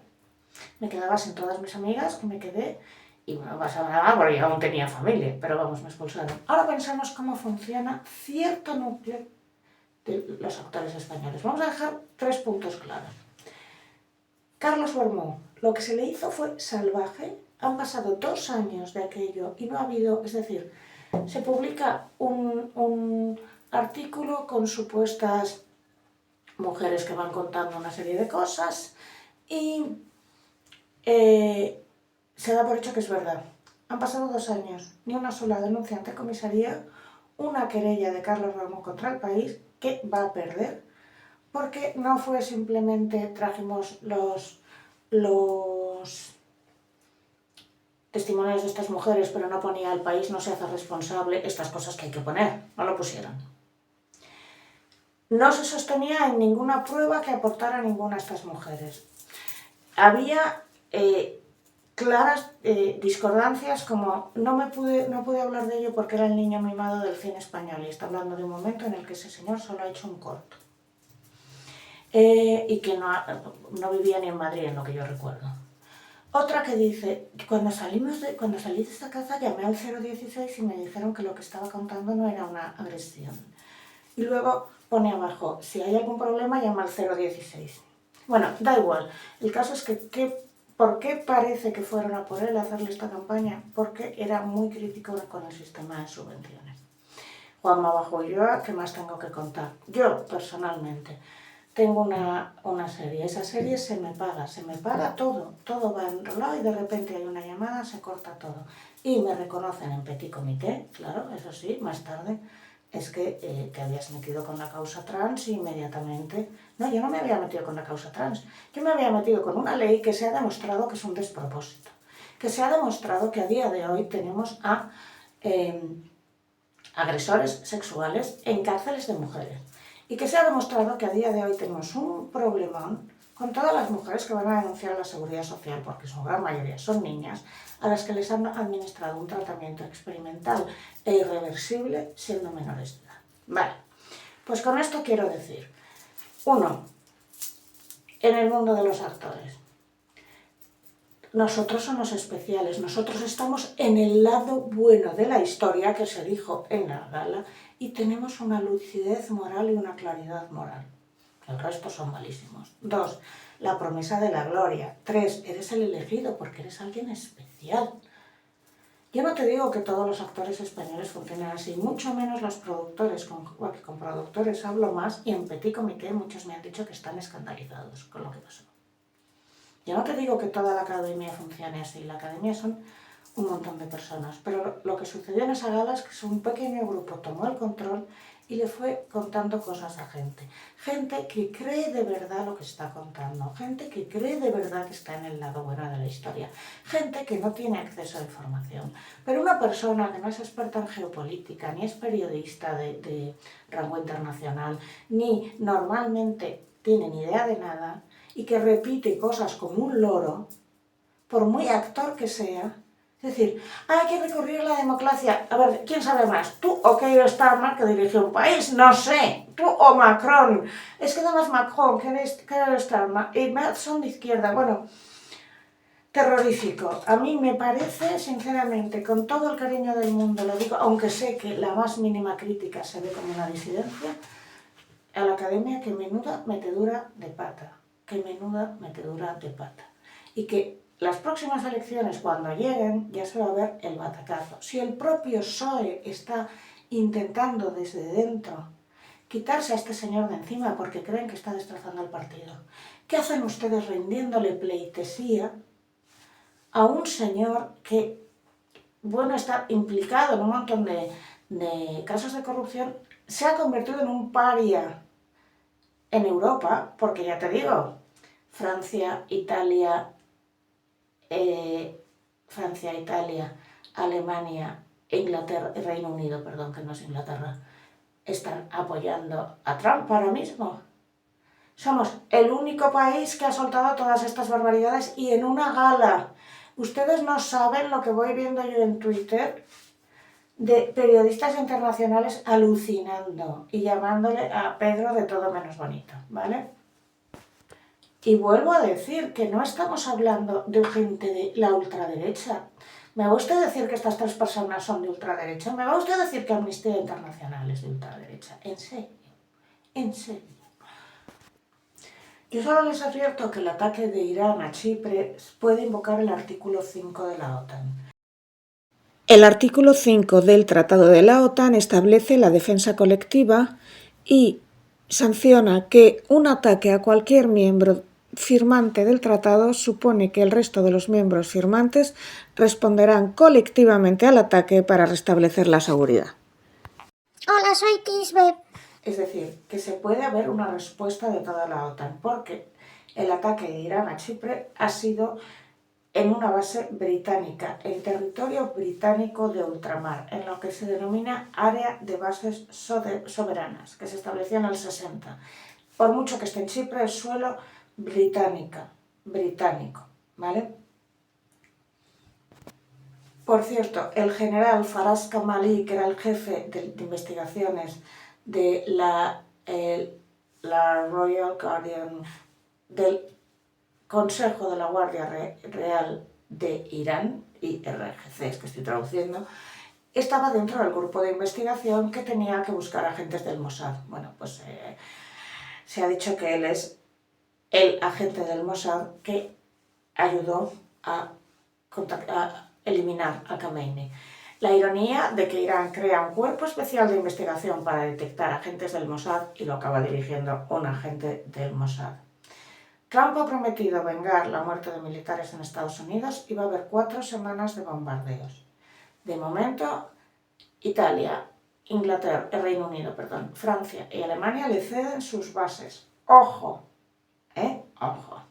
me quedaba sin todas mis amigas, que me quedé, y no pasaba nada porque yo aún tenía familia, pero vamos, me expulsaron. Ahora pensamos cómo funciona cierto núcleo de los actores españoles. Vamos a dejar 3 puntos claros. Carlos Bermú, lo que se le hizo fue salvaje. Han pasado 2 años de aquello y no ha habido, es decir, se publica un artículo con supuestas mujeres que van contando una serie de cosas y se da por hecho que es verdad. Han pasado 2 años, ni una sola denuncia ante comisaría, una querella de Carlos Bermú contra el país que va a perder, porque no fue simplemente trajimos los testimonios de estas mujeres, pero no ponía el país no se hace responsable, estas cosas que hay que poner, no lo pusieron. No se sostenía en ninguna prueba que aportara ninguna de estas mujeres. Había claras discordancias como no pude hablar de ello porque era el niño mimado del cine español y está hablando de un momento en el que ese señor solo ha hecho un corto. Y que no vivía ni en Madrid, en lo que yo recuerdo. Otra que dice, cuando salí de esta casa llamé al 016 y me dijeron que lo que estaba contando no era una agresión. Y luego pone abajo, si hay algún problema llama al 016. Bueno, da igual. El caso es que ¿por qué parece que fueron a por él a hacerle esta campaña? Porque era muy crítico con el sistema de subvenciones. Juanma Bajo y yo, ¿qué más tengo que contar? Yo, personalmente, tengo una serie, esa serie se me paga todo va enrolado y de repente hay una llamada, se corta todo. Y me reconocen en petit comité, claro, eso sí, más tarde, es que te habías metido con la causa trans y inmediatamente... No, yo no me había metido con la causa trans, yo me había metido con una ley que se ha demostrado que es un despropósito, que se ha demostrado que a día de hoy tenemos a agresores sexuales en cárceles de mujeres. Y que se ha demostrado que a día de hoy tenemos un problemón con todas las mujeres que van a denunciar a la Seguridad Social, porque su gran mayoría son niñas, a las que les han administrado un tratamiento experimental e irreversible siendo menores de edad. Vale, pues con esto quiero decir, 1, en el mundo de los actores, nosotros somos especiales, nosotros estamos en el lado bueno de la historia que se dijo en la gala y tenemos una lucidez moral y una claridad moral. El resto son malísimos. 2, la promesa de la gloria. 3, eres el elegido porque eres alguien especial. Yo no te digo que todos los actores españoles funcionen así, mucho menos los productores, con productores hablo más y en petit comité muchos me han dicho que están escandalizados con lo que pasó. Yo no te digo que toda la academia funcione así, la academia son un montón de personas, pero lo que sucedió en esa gala es que un pequeño grupo tomó el control y le fue contando cosas a gente. Gente que cree de verdad lo que está contando, gente que cree de verdad que está en el lado bueno de la historia, gente que no tiene acceso a información. Pero una persona que no es experta en geopolítica, ni es periodista de rango internacional, ni normalmente tiene ni idea de nada, y que repite cosas como un loro, por muy actor que sea, es decir, hay que recurrir a la democracia. A ver, ¿quién sabe más? ¿Tú o Keir Starmer, que dirigió un país? No sé. ¿Tú o Macron? Es que además Macron, Keir Starmer y son de izquierda. Bueno, terrorífico. A mí me parece, sinceramente, con todo el cariño del mundo, lo digo, aunque sé que la más mínima crítica se ve como una disidencia, a la academia que menuda metedura de pata. Que menuda metedura de pata. Y que las próximas elecciones, cuando lleguen, ya se va a ver el batacazo. Si el propio PSOE está intentando desde dentro quitarse a este señor de encima porque creen que está destrozando el partido, ¿qué hacen ustedes rindiéndole pleitesía a un señor que, bueno, está implicado en un montón de casos de corrupción, se ha convertido en un paria en Europa? Porque ya te digo, Francia, Italia, Alemania, Inglaterra, Reino Unido, perdón, que no es Inglaterra, están apoyando a Trump ahora mismo. Somos el único país que ha soltado todas estas barbaridades y en una gala. Ustedes no saben lo que voy viendo yo en Twitter de periodistas internacionales alucinando y llamándole a Pedro de todo menos bonito, ¿vale? Y vuelvo a decir que no estamos hablando de gente de la ultraderecha. ¿Me va usted a decir que estas tres personas son de ultraderecha? ¿Me va usted a decir que Amnistía Internacional es de ultraderecha? ¿En serio? ¿En serio? Yo solo les advierto que el ataque de Irán a Chipre puede invocar el artículo 5 de la OTAN. El artículo 5 del Tratado de la OTAN establece la defensa colectiva y sanciona que un ataque a cualquier miembro firmante del tratado supone que el resto de los miembros firmantes responderán colectivamente al ataque para restablecer la seguridad. Hola, soy Kisbeb. Es decir, que se puede haber una respuesta de toda la OTAN, porque el ataque de Irán a Chipre ha sido en una base británica, en territorio británico de ultramar, en lo que se denomina Área de Bases Soberanas, que se estableció en el 60. Por mucho que esté en Chipre, es suelo británico, ¿vale? Por cierto, el general Faraz Kamali, que era el jefe de investigaciones de la Royal Guardian, del Consejo de la Guardia Real de Irán, IRGC, es que estoy traduciendo, estaba dentro del grupo de investigación que tenía que buscar agentes del Mossad. Bueno, pues se ha dicho que él es el agente del Mossad que ayudó a eliminar a Khamenei. La ironía de que Irán crea un cuerpo especial de investigación para detectar agentes del Mossad y lo acaba dirigiendo un agente del Mossad. Trump ha prometido vengar la muerte de militares en Estados Unidos y va a haber 4 semanas de bombardeos. De momento, Italia, Reino Unido, Francia y Alemania le ceden sus bases. ¡Ojo! ¡Ojo!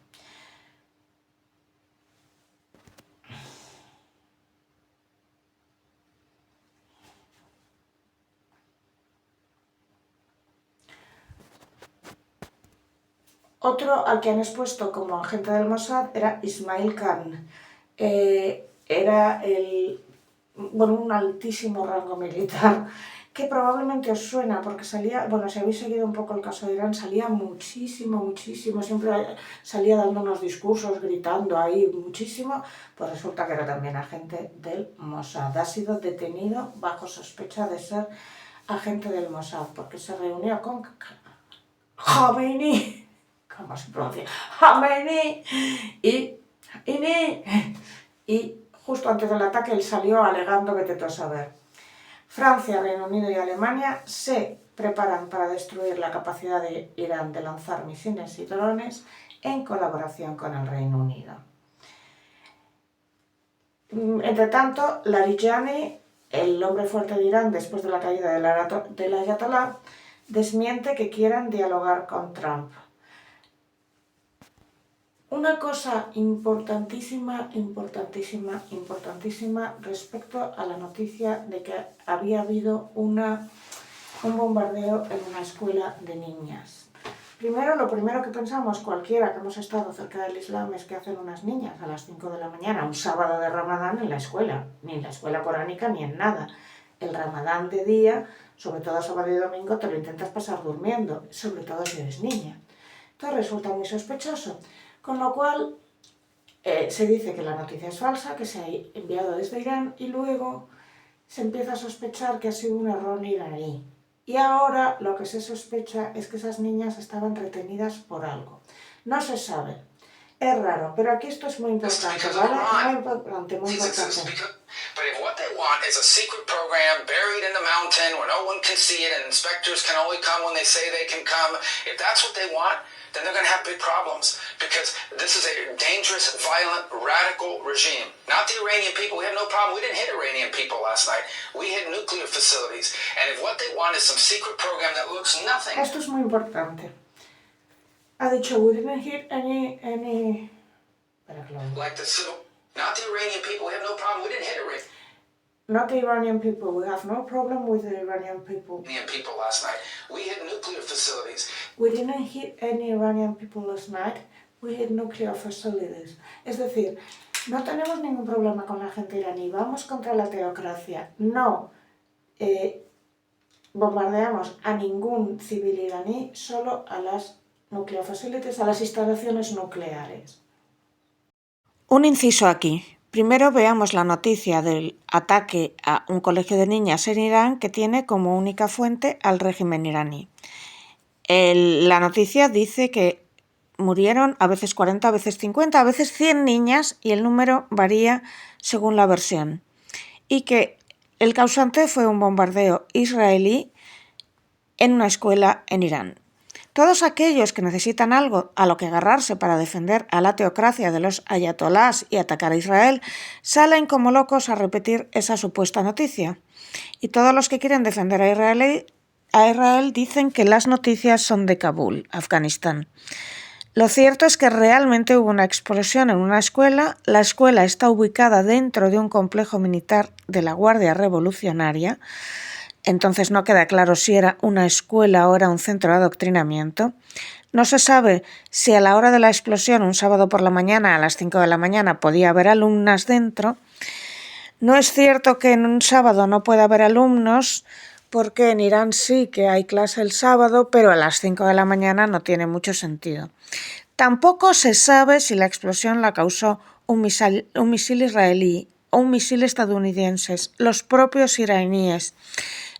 Otro al que han expuesto como agente del Mossad era Ismail Khan. Era un altísimo rango militar que probablemente os suena porque salía, bueno, si habéis seguido un poco el caso de Irán, salía muchísimo, siempre salía dando unos discursos, gritando ahí muchísimo, pues resulta que era también agente del Mossad. Ha sido detenido bajo sospecha de ser agente del Mossad porque se reunió con Khamenei, ¿cómo se pronuncia? Khamenei, y justo antes del ataque él salió alegando vete tú a saber. Francia, Reino Unido y Alemania se preparan para destruir la capacidad de Irán de lanzar misiles y drones en colaboración con el Reino Unido. Entre tanto, Larijani el hombre fuerte de Irán, después de la caída del ayatolá, desmiente que quieran dialogar con Trump. Una cosa importantísima respecto a la noticia de que había habido un bombardeo en una escuela de niñas. Primero, lo primero que pensamos cualquiera que hemos estado cerca del Islam es que hacen unas niñas a las 5 de la mañana, un sábado de Ramadán en la escuela, ni en la escuela coránica ni en nada. El Ramadán de día, sobre todo sábado y domingo, te lo intentas pasar durmiendo, sobre todo si eres niña. Entonces resulta muy sospechoso, con lo cual se dice que la noticia es falsa, que se ha enviado desde Irán y luego se empieza a sospechar que ha sido un error iraní. Y ahora lo que se sospecha es que esas niñas estaban retenidas por algo. No se sabe. Es raro, pero aquí esto es muy importante, ¿vale? Muy importante. But if what they want is a secret program buried in the mountain where no one can see it and inspectors can only come when they say they can come, if that's what they want, then they're going to have big problems because this is a dangerous, violent, radical regime. Not the Iranian people. We have no problem. We didn't hit Iranian people last night. We hit nuclear facilities. And if what they want is some secret program that looks nothing... Esto es muy importante. Ha dicho, we didn't hit any... Like the civil... Not the Iranian people. We have no problem. We didn't hit Iranian... Not the Iranian people. We have no problem with the Iranian people. People last night. We hit nuclear facilities. We didn't hit any Iranian people last night. We hit nuclear facilities. Es decir, no tenemos ningún problema con la gente iraní. Vamos contra la teocracia. No bombardeamos a ningún civil iraní, solo a las nuclear facilities, a las instalaciones nucleares. Un inciso aquí. Primero veamos la noticia del ataque a un colegio de niñas en Irán que tiene como única fuente al régimen iraní. La noticia dice que murieron a veces 40, a veces 50, a veces 100 niñas y el número varía según la versión. Y que el causante fue un bombardeo israelí en una escuela en Irán. Todos aquellos que necesitan algo a lo que agarrarse para defender a la teocracia de los ayatolás y atacar a Israel, salen como locos a repetir esa supuesta noticia. Y todos los que quieren defender a Israel dicen que las noticias son de Kabul, Afganistán. Lo cierto es que realmente hubo una explosión en una escuela. La escuela está ubicada dentro de un complejo militar de la Guardia Revolucionaria. Entonces no queda claro si era una escuela o era un centro de adoctrinamiento. No se sabe si a la hora de la explosión, un sábado por la mañana, a las 5 de la mañana, podía haber alumnas dentro. No es cierto que en un sábado no pueda haber alumnos, porque en Irán sí que hay clase el sábado, pero a las 5 de la mañana no tiene mucho sentido. Tampoco se sabe si la explosión la causó un misil israelí o un misil estadounidense, los propios iraníes.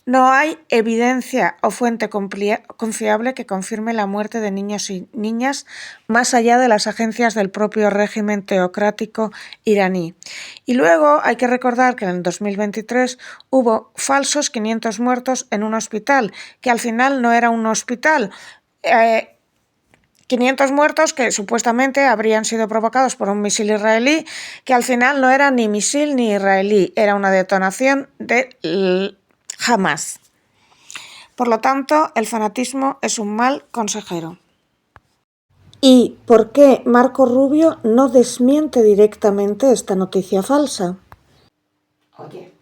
No hay evidencia o fuente confiable que confirme la muerte de niños y niñas más allá de las agencias del propio régimen teocrático iraní. Y luego hay que recordar que en el 2023 hubo falsos 500 muertos en un hospital, que al final no era un hospital. 500 muertos que supuestamente habrían sido provocados por un misil israelí, que al final no era ni misil ni israelí, era una detonación de Hamas. Por lo tanto, el fanatismo es un mal consejero. ¿Y por qué Marco Rubio no desmiente directamente esta noticia falsa? Oye,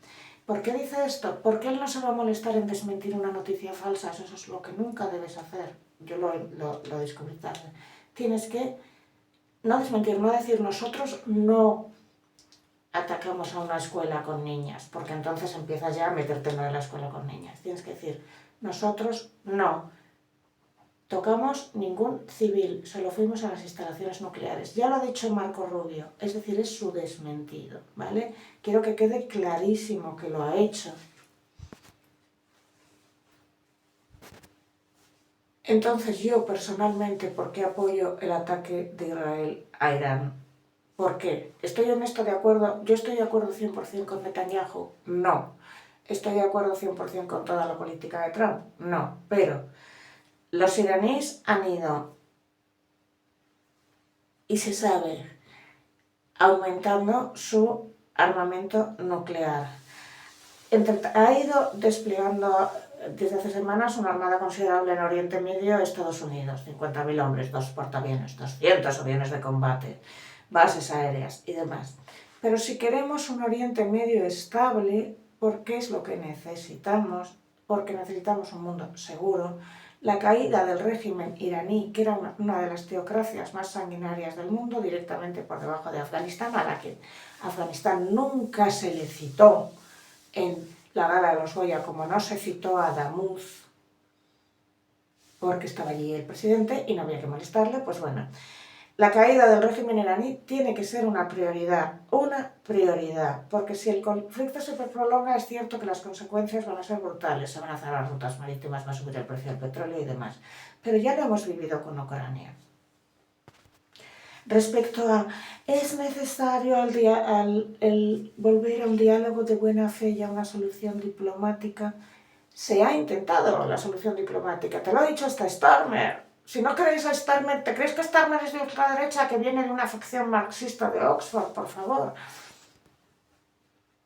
¿por qué dice esto? ¿Por qué él no se va a molestar en desmentir una noticia falsa? Eso es lo que nunca debes hacer. Yo lo descubrí tarde. Tienes que no desmentir, no decir nosotros no atacamos a una escuela con niñas, porque entonces empiezas ya a meterte en la escuela con niñas. Tienes que decir, nosotros no tocamos ningún civil, solo fuimos a las instalaciones nucleares. Ya lo ha dicho Marco Rubio, es decir, es su desmentido, ¿vale? Quiero que quede clarísimo que lo ha hecho. Entonces yo personalmente, ¿por qué apoyo el ataque de Israel a Irán? ¿Por qué? ¿Estoy en esto de acuerdo? ¿Yo estoy de acuerdo 100% con Netanyahu? No. ¿Estoy de acuerdo 100% con toda la política de Trump? No. Pero los iraníes han ido, y se sabe, aumentando su armamento nuclear. ha ido desplegando desde hace semanas una armada considerable en Oriente Medio, Estados Unidos, 50.000 hombres, 2 portaaviones, 200 aviones de combate, bases aéreas y demás. Pero si queremos un Oriente Medio estable, ¿por qué es lo que necesitamos? Porque necesitamos un mundo seguro. La caída del régimen iraní, que era una de las teocracias más sanguinarias del mundo, directamente por debajo de Afganistán, a la que Afganistán nunca se le citó en la gala de los Goya, como no se citó a Damuz, porque estaba allí el presidente y no había que molestarle, pues bueno, la caída del régimen iraní tiene que ser una prioridad, porque si el conflicto se prolonga es cierto que las consecuencias van a ser brutales, se van a cerrar rutas marítimas, va a subir el precio del petróleo y demás, pero ya lo hemos vivido con Ucrania. Respecto a, ¿es necesario el volver a un diálogo de buena fe y a una solución diplomática? Se ha intentado la solución diplomática, te lo ha dicho hasta Starmer. Si no creéis a Starmer, ¿te crees que Starmer es de ultraderecha que viene de una facción marxista de Oxford, por favor?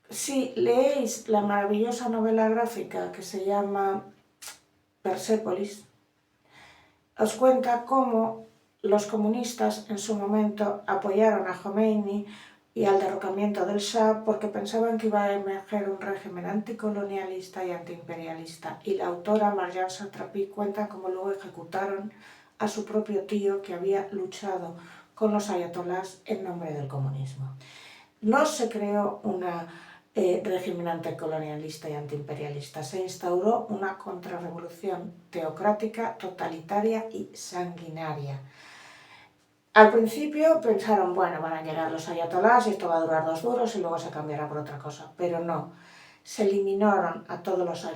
Si leéis la maravillosa novela gráfica que se llama Persépolis, os cuenta cómo los comunistas en su momento apoyaron a Khomeini y al derrocamiento del Shah porque pensaban que iba a emerger un régimen anticolonialista y antiimperialista. Y la autora Marjane Satrapi cuenta cómo luego ejecutaron a su propio tío que había luchado con los ayatolás en nombre del comunismo. No se creó un régimen anticolonialista y antiimperialista, se instauró una contrarrevolución teocrática, totalitaria y sanguinaria. Al principio pensaron, bueno, van a llegar los ayatolás y esto va a durar 2 duros y luego se cambiará por otra cosa, pero no. Se eliminaron a todos los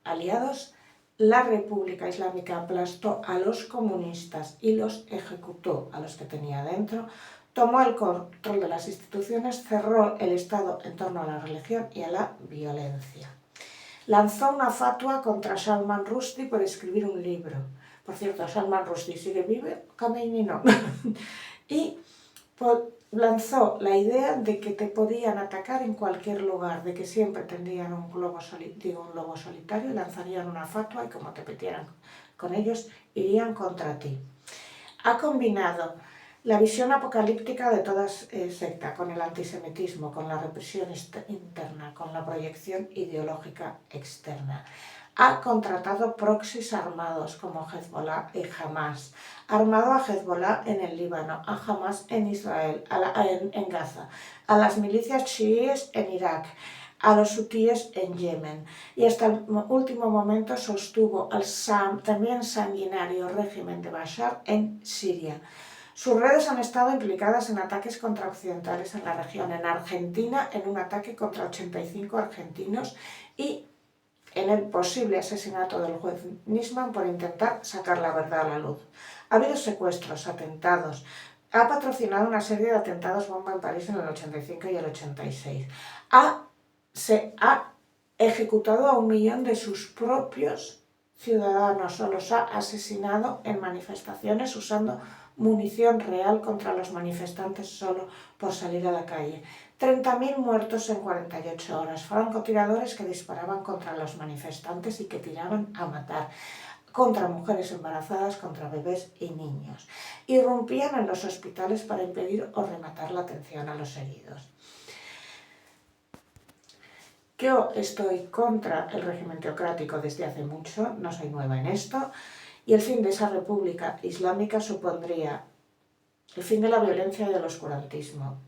aliados, la República Islámica aplastó a los comunistas y los ejecutó a los que tenía dentro, tomó el control de las instituciones, cerró el Estado en torno a la religión y a la violencia. Lanzó una fatua contra Salman Rushdie por escribir un libro. Por cierto, Salman Rushdie sigue vivo, Khomeini no. Y lanzó la idea de que te podían atacar en cualquier lugar, de que siempre tendrían un lobo solitario y lanzarían una fatua y como te metieran con ellos, irían contra ti. Ha combinado la visión apocalíptica de toda secta con el antisemitismo, con la represión interna, con la proyección ideológica externa. Ha contratado proxies armados como Hezbollah y Hamas. Ha armado a Hezbollah en el Líbano, a Hamas en Israel, en Gaza, a las milicias chiíes en Irak, a los hutíes en Yemen. Y hasta el último momento sostuvo al también sanguinario régimen de Bashar en Siria. Sus redes han estado implicadas en ataques contra occidentales en la región, en Argentina en un ataque contra 85 argentinos y en el posible asesinato del juez Nisman por intentar sacar la verdad a la luz. Ha habido secuestros, atentados, ha patrocinado una serie de atentados bomba en París en el 85 y el 86. Se ha ejecutado a 1 millón de sus propios ciudadanos, o los ha asesinado en manifestaciones usando munición real contra los manifestantes solo por salir a la calle. 30.000 muertos en 48 horas, francotiradores que disparaban contra los manifestantes y que tiraban a matar, contra mujeres embarazadas, contra bebés y niños. Irrumpían en los hospitales para impedir o rematar la atención a los heridos. Yo estoy contra el régimen teocrático desde hace mucho, no soy nueva en esto, y el fin de esa república islámica supondría el fin de la violencia y del oscurantismo,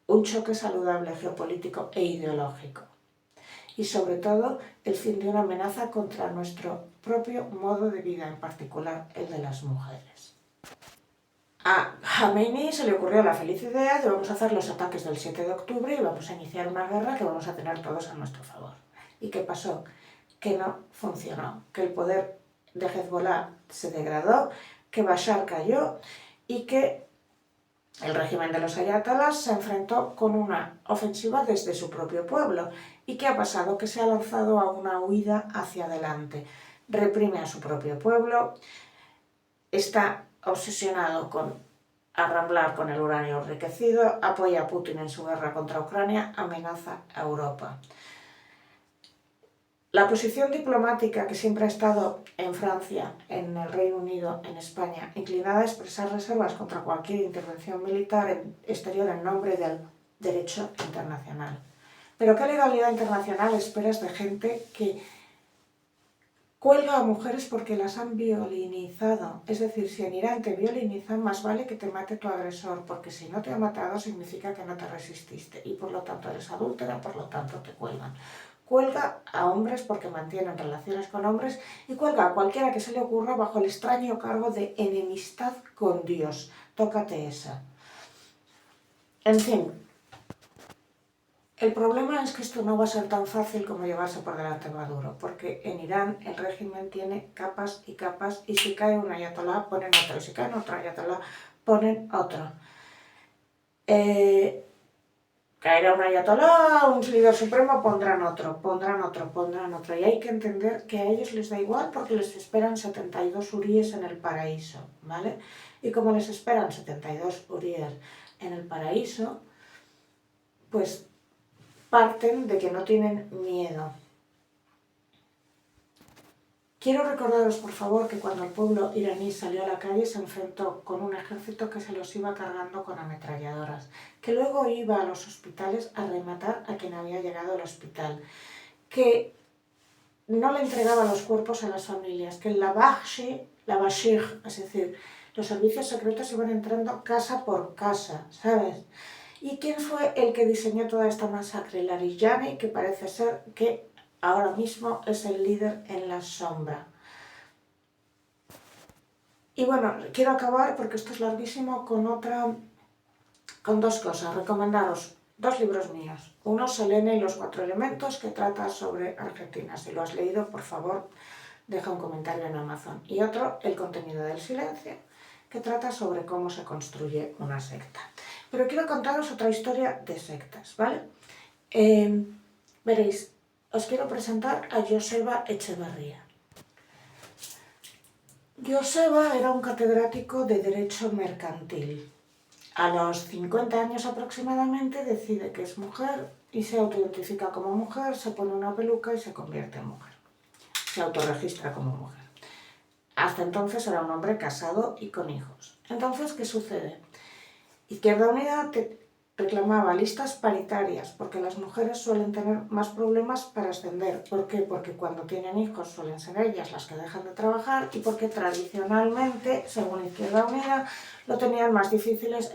un choque saludable geopolítico e ideológico, y sobre todo el fin de una amenaza contra nuestro propio modo de vida, en particular el de las mujeres. A Khomeini se le ocurrió la feliz idea de vamos a hacer los ataques del 7 de octubre y vamos a iniciar una guerra que vamos a tener todos a nuestro favor. ¿Y qué pasó? Que no funcionó, que el poder de Hezbollah se degradó, que Bashar cayó y que el régimen de los ayatolás se enfrentó con una ofensiva desde su propio pueblo. ¿Y qué ha pasado? Que se ha lanzado a una huida hacia adelante. Reprime a su propio pueblo, está obsesionado con arramblar con el uranio enriquecido, apoya a Putin en su guerra contra Ucrania, amenaza a Europa. La posición diplomática que siempre ha estado en Francia, en el Reino Unido, en España, inclinada a expresar reservas contra cualquier intervención militar exterior en nombre del derecho internacional. Pero ¿qué legalidad internacional esperas de gente que cuelga a mujeres porque las han violinizado? Es decir, si en Irán te violinizan, más vale que te mate tu agresor, porque si no te ha matado significa que no te resististe y por lo tanto eres adúltera, por lo tanto te cuelgan. Cuelga a hombres porque mantienen relaciones con hombres y cuelga a cualquiera que se le ocurra bajo el extraño cargo de enemistad con Dios. Tócate esa. En fin, el problema es que esto no va a ser tan fácil como llevarse por delante Maduro, porque en Irán el régimen tiene capas y capas y si cae un ayatolá ponen otro, y si cae otro ayatolá ponen otro. Caerá un ayatolá, un líder supremo, pondrán otro, y hay que entender que a ellos les da igual porque les esperan 72 huríes en el paraíso, ¿vale? Y como les esperan 72 huríes en el paraíso, pues parten de que no tienen miedo. Quiero recordaros, por favor, que cuando el pueblo iraní salió a la calle se enfrentó con un ejército que se los iba cargando con ametralladoras, que luego iba a los hospitales a rematar a quien había llegado al hospital, que no le entregaba los cuerpos a las familias, que la Bashir, es decir, los servicios secretos iban entrando casa por casa, ¿sabes? ¿Y quién fue el que diseñó toda esta masacre? Larijani, que parece ser que ahora mismo es el líder en la sombra. Y bueno, quiero acabar, porque esto es larguísimo, con dos cosas. Recomendaros 2 libros míos. Uno, Selene y los 4 elementos, que trata sobre Argentina. Si lo has leído, por favor, deja un comentario en Amazon. Y otro, El contenido del silencio, que trata sobre cómo se construye una secta. Pero quiero contaros otra historia de sectas, ¿vale? Veréis, os quiero presentar a Joseba Echevarría. Joseba era un catedrático de Derecho Mercantil. A los 50 años aproximadamente decide que es mujer y se autoidentifica como mujer, se pone una peluca y se convierte en mujer. Se autorregistra como mujer. Hasta entonces era un hombre casado y con hijos. Entonces, ¿qué sucede? Izquierda Unida reclamaba listas paritarias porque las mujeres suelen tener más problemas para ascender. ¿Por qué? Porque cuando tienen hijos suelen ser ellas las que dejan de trabajar y porque tradicionalmente, según Izquierda Unida, lo tenían más difíciles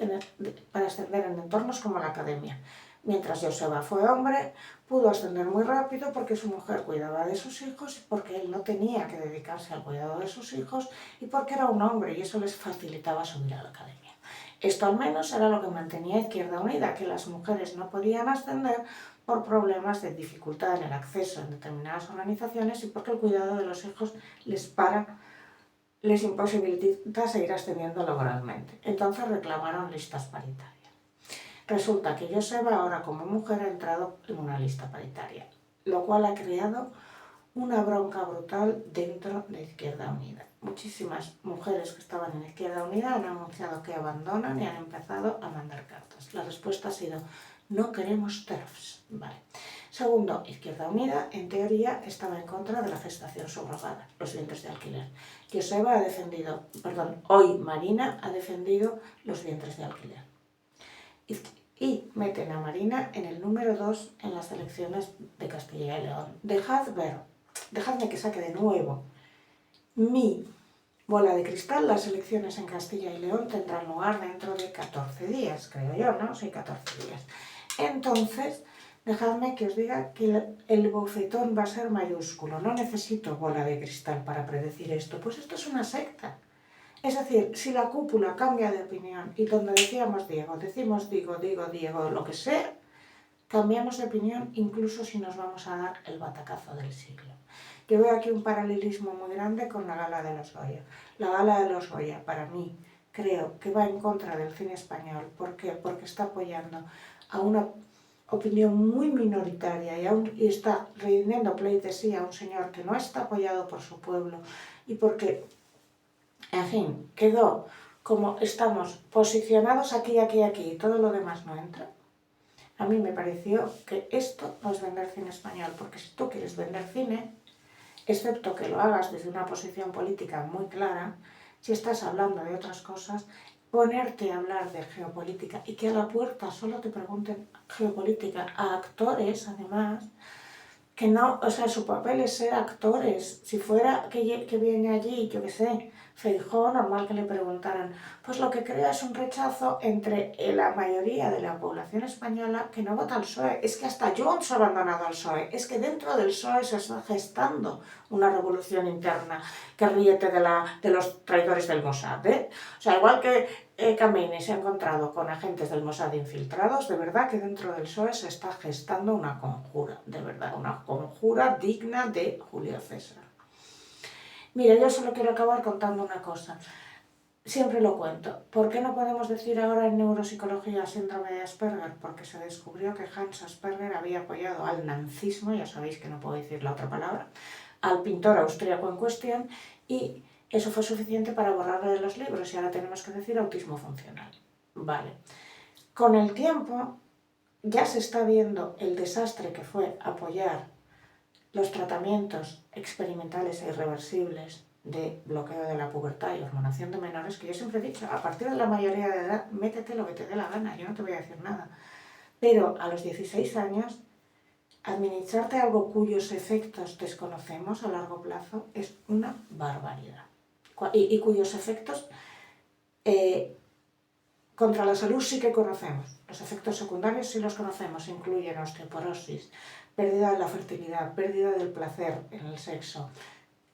para ascender en entornos como la academia. Mientras Joseba fue hombre, pudo ascender muy rápido porque su mujer cuidaba de sus hijos y porque él no tenía que dedicarse al cuidado de sus hijos y porque era un hombre y eso les facilitaba subir a la academia. Esto al menos era lo que mantenía Izquierda Unida, que las mujeres no podían ascender por problemas de dificultad en el acceso en determinadas organizaciones y porque el cuidado de los hijos les imposibilita seguir ascendiendo laboralmente. Entonces reclamaron listas paritarias. Resulta que Joseba ahora como mujer ha entrado en una lista paritaria, lo cual ha creado una bronca brutal dentro de Izquierda Unida. Muchísimas mujeres que estaban en Izquierda Unida han anunciado que abandonan y han empezado a mandar cartas. La respuesta ha sido: no queremos TERFs. Vale. Segundo, Izquierda Unida, en teoría, estaba en contra de la gestación subrogada, los vientres de alquiler. Joseba ha defendido, hoy Marina ha defendido los vientres de alquiler. Y meten a Marina en el número 2 en las elecciones de Castilla y León. Dejadme que saque de nuevo mi bola de cristal. Las elecciones en Castilla y León tendrán lugar dentro de 14 días, creo yo, ¿no? Sí, 14 días. Entonces, dejadme que os diga que el bofetón va a ser mayúsculo. No necesito bola de cristal para predecir esto. Pues esto es una secta. Es decir, si la cúpula cambia de opinión y donde decíamos Diego, decimos Diego, lo que sea, cambiamos de opinión incluso si nos vamos a dar el batacazo del siglo. Yo veo aquí un paralelismo muy grande con la Gala de los Goya. La Gala de los Goya, para mí, creo que va en contra del cine español. ¿Por qué? Porque está apoyando a una opinión muy minoritaria y está rindiendo pleitesía a un señor que no está apoyado por su pueblo y porque, en fin, quedó como estamos posicionados aquí, y todo lo demás no entra. A mí me pareció que esto no es vender cine español, porque si tú quieres vender cine, excepto que lo hagas desde una posición política muy clara, si estás hablando de otras cosas, ponerte a hablar de geopolítica y que a la puerta solo te pregunten geopolítica a actores, además, que no, o sea, su papel es ser actores. Si fuera que viene allí, yo qué sé, Feijóo, normal que le preguntaran. Pues lo que crea es un rechazo entre la mayoría de la población española que no vota al PSOE. Es que hasta Junts ha abandonado al PSOE. Es que dentro del PSOE se está gestando una revolución interna que ríete de los traidores del Mossad, ¿eh? O sea, igual que Khamenei se ha encontrado con agentes del Mossad infiltrados, de verdad que dentro del PSOE se está gestando una conjura, de verdad, una conjura digna de Julio César. Mira, yo solo quiero acabar contando una cosa. Siempre lo cuento. ¿Por qué no podemos decir ahora en neuropsicología síndrome de Asperger? Porque se descubrió que Hans Asperger había apoyado al nazismo, ya sabéis que no puedo decir la otra palabra, al pintor austríaco en cuestión, y eso fue suficiente para borrarlo de los libros y ahora tenemos que decir autismo funcional. Vale. Con el tiempo ya se está viendo el desastre que fue apoyar los tratamientos experimentales e irreversibles de bloqueo de la pubertad y hormonación de menores, que yo siempre he dicho, a partir de la mayoría de edad, métete lo que te dé la gana, yo no te voy a decir nada. Pero a los 16 años, administrarte algo cuyos efectos desconocemos a largo plazo es una barbaridad. Y cuyos efectos contra la salud sí que conocemos. Los efectos secundarios sí los conocemos, incluyen osteoporosis, pérdida de la fertilidad, pérdida del placer en el sexo,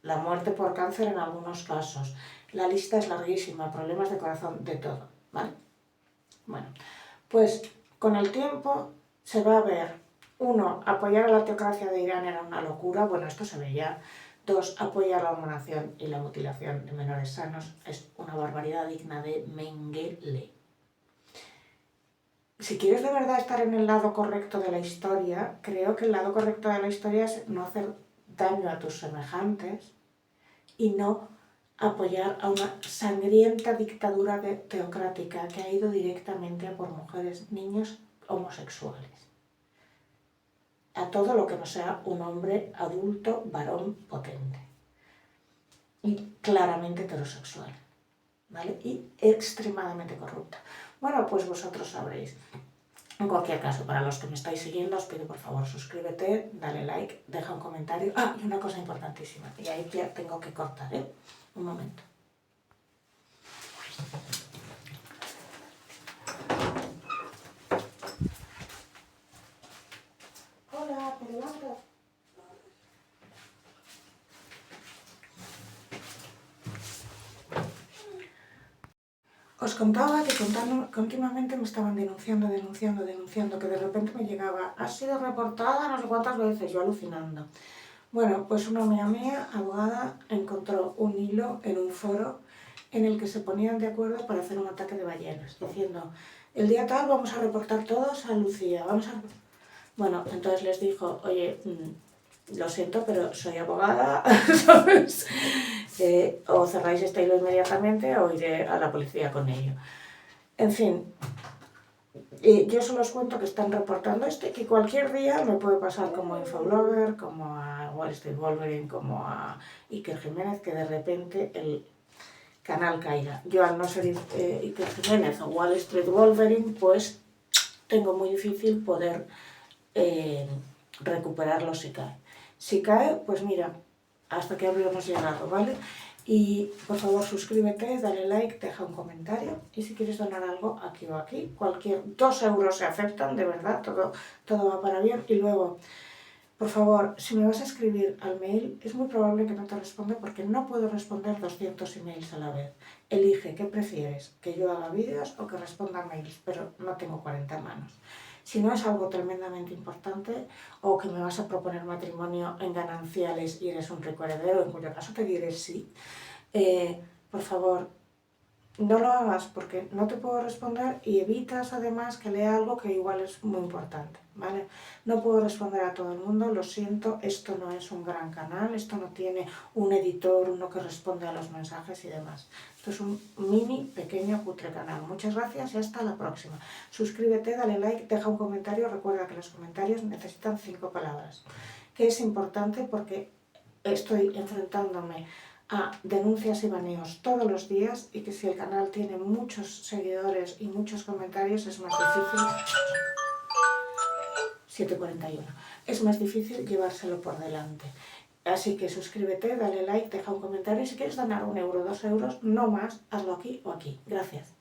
la muerte por cáncer en algunos casos. La lista es larguísima, problemas de corazón, de todo, ¿vale? Bueno, pues con el tiempo se va a ver, uno, apoyar a la teocracia de Irán era una locura, bueno, esto se ve ya. Dos, apoyar la hormonación y la mutilación de menores sanos es una barbaridad digna de Mengele. Si quieres de verdad estar en el lado correcto de la historia, creo que el lado correcto de la historia es no hacer daño a tus semejantes y no apoyar a una sangrienta dictadura teocrática que ha ido directamente a por mujeres, niños homosexuales. A todo lo que no sea un hombre adulto, varón, potente. Y claramente heterosexual, ¿vale? Y extremadamente corrupta. Bueno, pues vosotros sabréis. En cualquier caso, para los que me estáis siguiendo, os pido por favor suscríbete, dale like, deja un comentario. Ah, y una cosa importantísima, y ahí ya tengo que cortar, ¿eh? Un momento. Hola, ¿te levantas? Os contaba que continuamente me estaban denunciando, que de repente me llegaba, has sido reportada no sé cuántas veces, yo alucinando. Bueno, pues una amiga mía, abogada, encontró un hilo en un foro en el que se ponían de acuerdo para hacer un ataque de ballenas, diciendo, el día tal vamos a reportar todos a Lucía, Bueno, entonces les dijo, oye, lo siento, pero soy abogada, ¿sabes? O cerráis este hilo inmediatamente o iré a la policía con ello. En fin, yo solo os cuento que están reportando que cualquier día me puede pasar como a Infoblogger, como a Wall Street Wolverine, como a Iker Jiménez, que de repente el canal caiga. Yo al no ser Iker Jiménez o Wall Street Wolverine, pues tengo muy difícil poder recuperarlo si cae. Si cae, pues mira, hasta que habríamos llegado, ¿vale? Y por favor suscríbete, dale like, deja un comentario y si quieres donar algo aquí o aquí, 2 euros se aceptan, de verdad, todo va para bien. Y luego, por favor, si me vas a escribir al mail, es muy probable que no te responda porque no puedo responder 200 emails a la vez. Elige qué prefieres, que yo haga vídeos o que responda mails, pero no tengo 40 manos. Si no es algo tremendamente importante o que me vas a proponer matrimonio en gananciales y eres un rico heredero, en cuyo caso te diré sí, por favor, no lo hagas porque no te puedo responder y evitas además que lea algo que igual es muy importante, ¿vale? No puedo responder a todo el mundo, lo siento, esto no es un gran canal, esto no tiene un editor, uno que responde a los mensajes y demás. Esto es un mini, pequeño, cutre canal. Muchas gracias y hasta la próxima. Suscríbete, dale like, deja un comentario, recuerda que los comentarios necesitan 5 palabras, que es importante porque estoy enfrentándome a denuncias y baneos todos los días y que si el canal tiene muchos seguidores y muchos comentarios es más difícil. 7:41. Es más difícil llevárselo por delante. Así que suscríbete, dale like, deja un comentario y si quieres donar 1 euro, 2 euros, no más, hazlo aquí o aquí. Gracias.